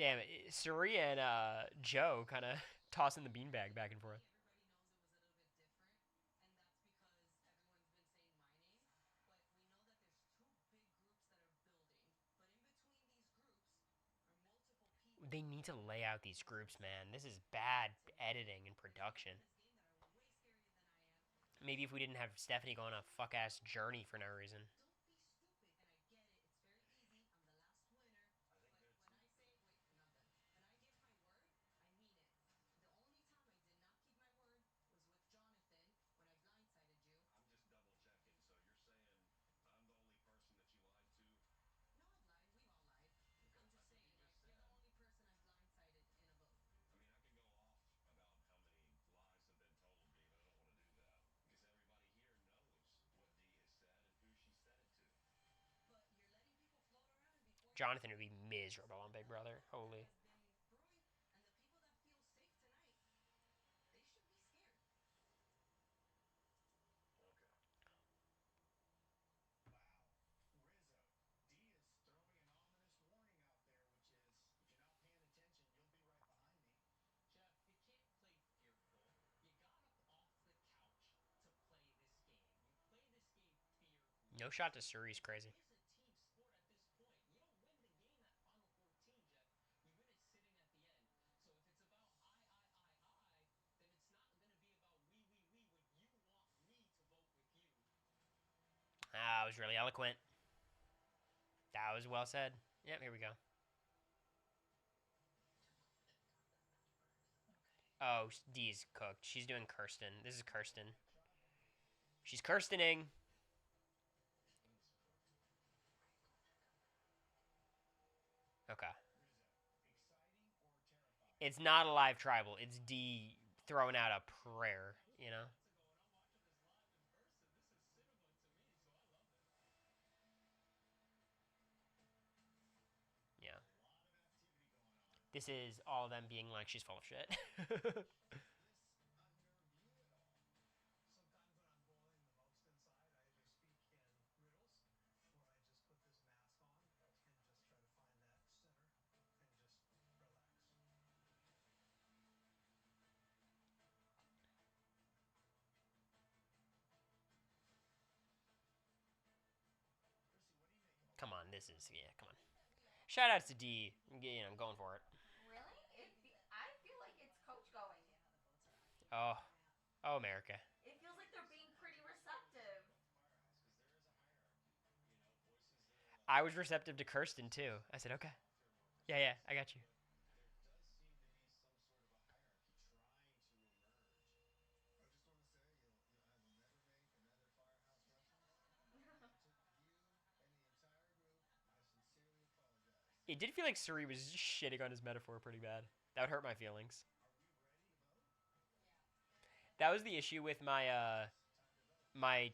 Damn it, Suri and Joe kind of tossing the beanbag back and forth. They need to lay out these groups, man. This is bad editing and production. Maybe if we didn't have Stephanie going on a fuck ass journey for no reason. Jonathan would be miserable on Big Brother. Holy. No shot to Suri's crazy. Ah, it was really eloquent. That was well said. Yep, here we go. Oh, D's cooked. She's doing Kirsten. This is Kirsten. She's Kirstening. Okay. It's not a live tribal. It's D throwing out a prayer, you know? Yeah. This is all of them being like, she's full of shit. Come on, this is, yeah, come on. Shout outs to D. You know, I'm going for it. Really? I feel like it's Coach going. Oh, oh, America. It feels like they're being pretty receptive. I was receptive to Kirsten too. I said, okay. Yeah, yeah, I got you. It did feel like Suri was shitting on his metaphor pretty bad. That would hurt my feelings. That was the issue with my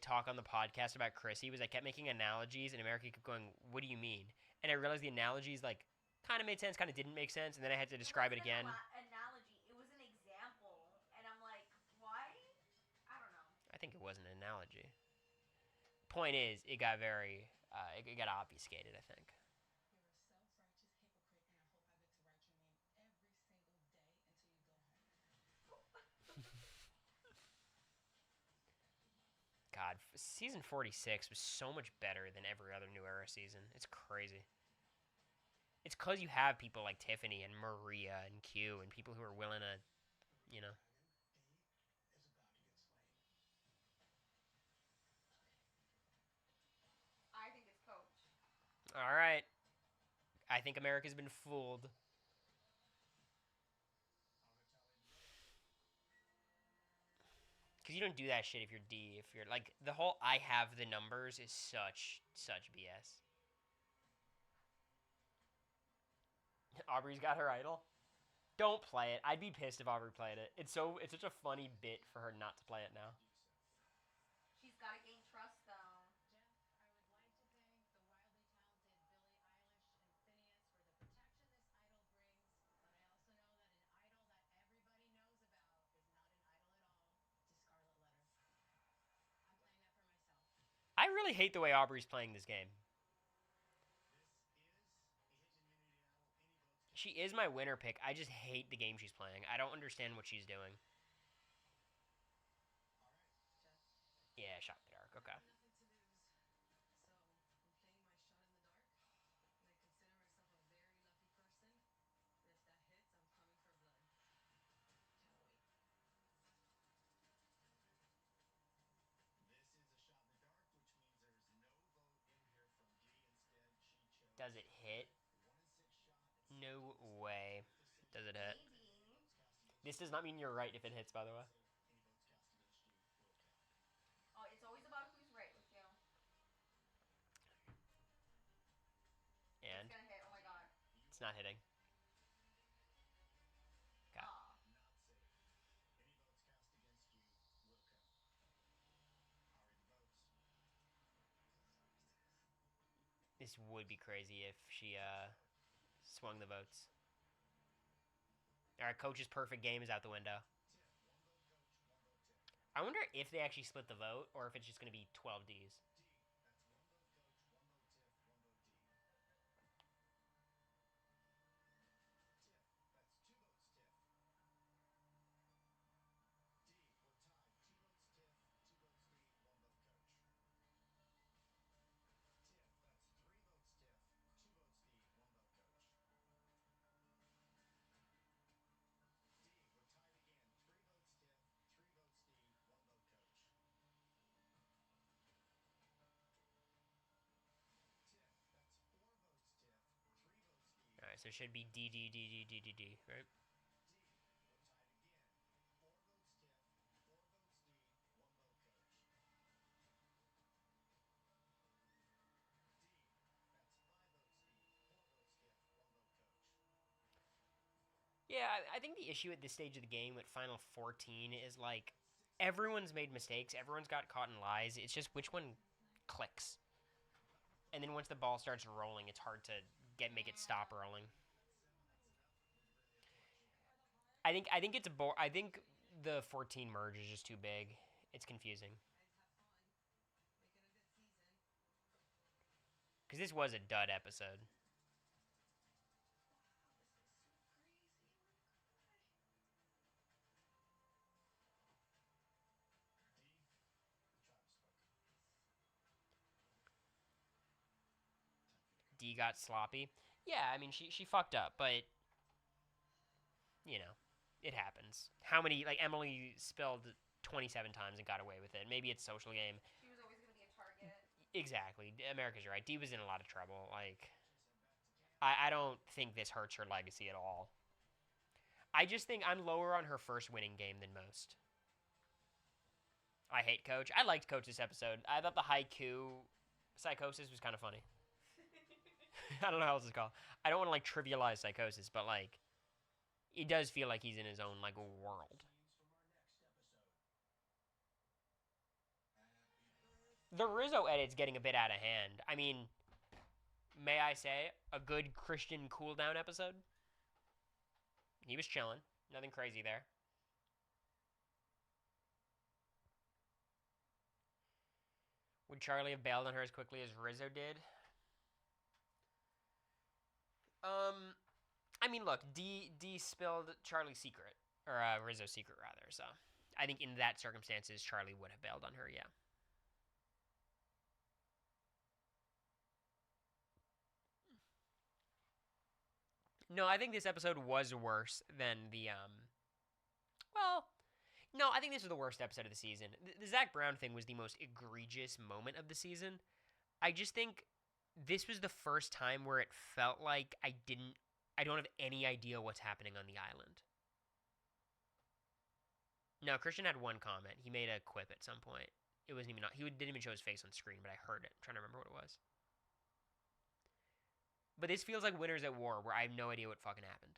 talk on the podcast about Chrissy was I kept making analogies and America kept going, "What do you mean?" And I realized the analogies like kind of made sense, kind of didn't make sense, and then I had to It describe it wasn't again. an analogy. It was an example, and I'm like, why? I don't know. I think it was an analogy. Point is, it got very, it got obfuscated. I think. God, season 46 was so much better than every other New Era season. It's crazy. It's because you have people like Tiffany and Maria and Q and people who are willing to, you know. I think it's Coach. All right, I think America's been fooled. Because you don't do that shit if you're D. If you're like the whole I have the numbers is such BS. Aubrey's got her idol. Don't play it. I'd be pissed if Aubrey played it. It's such a funny bit for her not to play it now. She's got to gain trust, though. I really hate the way Aubrey's playing this game. She is my winner pick. I just hate the game she's playing. I don't understand what she's doing. Yeah, shot in the dark. Okay. Does it hit? No way. Does it hit? Maybe. This does not mean you're right if it hits, by the way. Oh, it's always about who's right with you. It's And gonna hit. Oh my god. it's not hitting. Okay. Aw. This would be crazy if she swung the votes. All right, coach's perfect game is out the window. I wonder if they actually split the vote or if it's just going to be 12 Ds. All right, so it should be D D D D D D D, right? Yeah, I think the issue at this stage of the game with Final 14 is like everyone's made mistakes, everyone's got caught in lies. It's just which one clicks. And then once the ball starts rolling, it's hard to make it Yeah. stop rolling. I think it's a I think the 14 merge is just too big. It's confusing. Cuz this was a dud episode. D got sloppy. Yeah, I mean she fucked up, but you know, it happens. How many like Emily spilled 27 times and got away with it. Maybe it's social game. She was always gonna be a target. Exactly. America's right. D was in a lot of trouble. Like I don't think this hurts her legacy at all. I just think I'm lower on her first winning game than most. I hate Coach. I liked Coach this episode. I thought the haiku psychosis was kind of funny. I don't know how else to call. I don't want to like trivialize psychosis, but like it does feel like he's in his own like world. The Rizzo edit's getting a bit out of hand. I mean, may I say, a good Christian cool down episode? He was chilling. Nothing crazy there. Would Charlie have bailed on her as quickly as Rizzo did? I mean, look, D spilled Charlie's secret, or Rizzo's secret rather. So, I think in that circumstances, Charlie would have bailed on her. Yeah. No, I think this episode was worse than the Well, no, I think this was the worst episode of the season. The Zach Brown thing was the most egregious moment of the season. I just think this was the first time where it felt like I don't have any idea what's happening on the island. No, Christian had one comment. He made a quip at some point. It wasn't even he didn't even show his face on screen, but I heard it. I'm trying to remember what it was. But this feels like Winners at War, where I have no idea what fucking happened.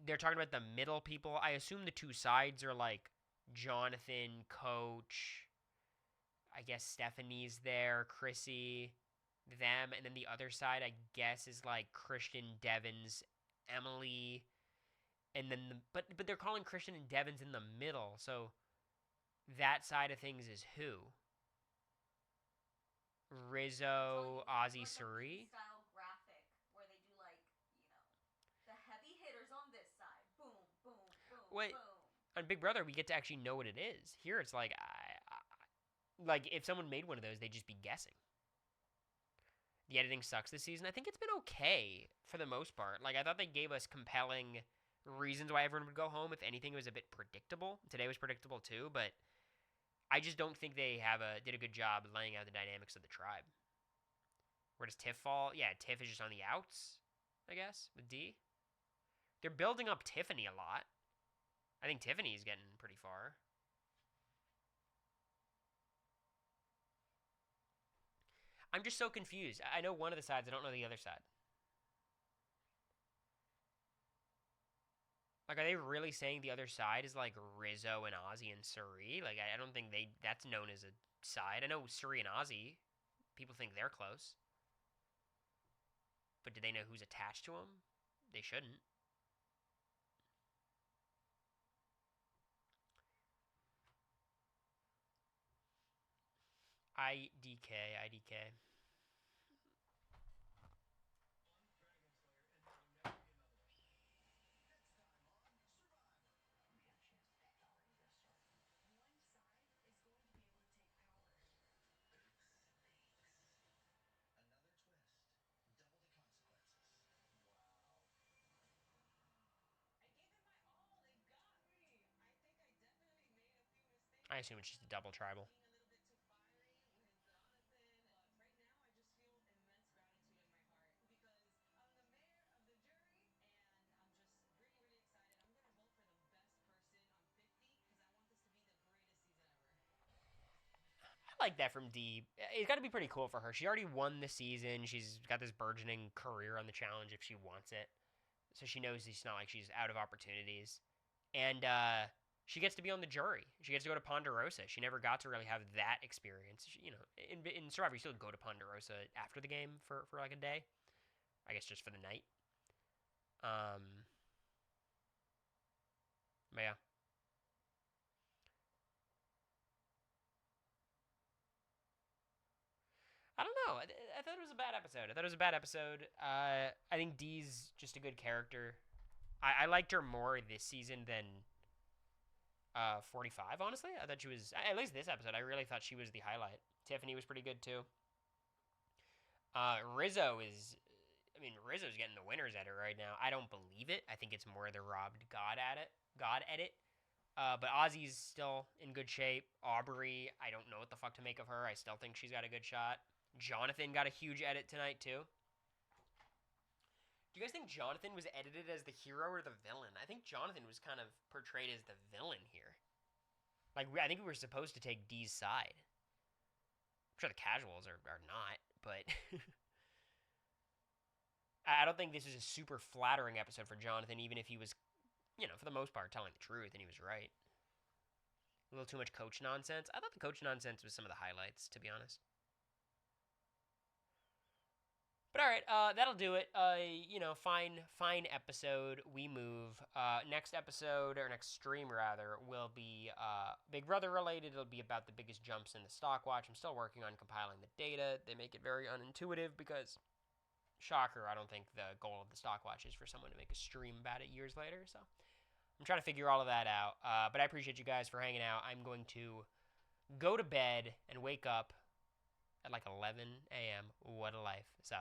They're talking about the middle people. I assume the two sides are like Jonathan, Coach. I guess Stephanie's there, Chrissy, them, and then the other side I guess is like Christian, Devins, Emily, and then but they're calling Christian and Devins in the middle. So that side of things is who? Rizzo, Ozzy, Suri. Style graphic Wait, boom. on Big Brother, we get to actually know what it is. Here, it's like, like if someone made one of those, they'd just be guessing. The editing sucks this season. I think it's been okay for the most part. Like I thought they gave us compelling reasons why everyone would go home. If anything, it was a bit predictable. Today was predictable too, but I just don't think they did a good job laying out the dynamics of the tribe. Where does Tiff fall? Yeah, Tiff is just on the outs, I guess, with D. They're building up Tiffany a lot. I think Tiffany's getting pretty far. I'm just so confused. I know one of the sides. I don't know the other side. Like, are they really saying the other side is like Rizzo and Ozzy and Suri? Like, I don't think that's known as a side. I know Suri and Ozzy. People think they're close. But do they know who's attached to them? They shouldn't. IDK. I assume it's just a double tribal. I like that from D. It's got to be pretty cool for her. She already won the season. She's got this burgeoning career on the challenge if she wants it. So she knows it's not like she's out of opportunities. And she gets to be on the jury. She gets to go to Ponderosa. She never got to really have that experience. In Survivor, you still go to Ponderosa after the game for like a day. I guess just for the night. Um, but yeah. I don't know. I thought it was a bad episode. I think Dee's just a good character. I liked her more this season than 45, honestly. I thought she was, at least this episode, I really thought she was the highlight. Tiffany was pretty good, too. Rizzo's getting the winners at her right now. I don't believe it. I think it's more the robbed God edit. But Ozzy's still in good shape. Aubrey, I don't know what the fuck to make of her. I still think she's got a good shot. Jonathan got a huge edit tonight, too. Do you guys think Jonathan was edited as the hero or the villain? I think Jonathan was kind of portrayed as the villain here. Like, I think we were supposed to take Dee's side. I'm sure the casuals are not, but I don't think this is a super flattering episode for Jonathan, even if he was, for the most part, telling the truth and he was right. A little too much coach nonsense. I thought the coach nonsense was some of the highlights, to be honest. But all right, that'll do it. Fine episode. We move. Next episode, or next stream rather, will be Big Brother related. It'll be about the biggest jumps in the stock watch. I'm still working on compiling the data. They make it very unintuitive because, shocker, I don't think the goal of the stock watch is for someone to make a stream about it years later. So I'm trying to figure all of that out. But I appreciate you guys for hanging out. I'm going to go to bed and wake up at like 11 a.m. What a life. So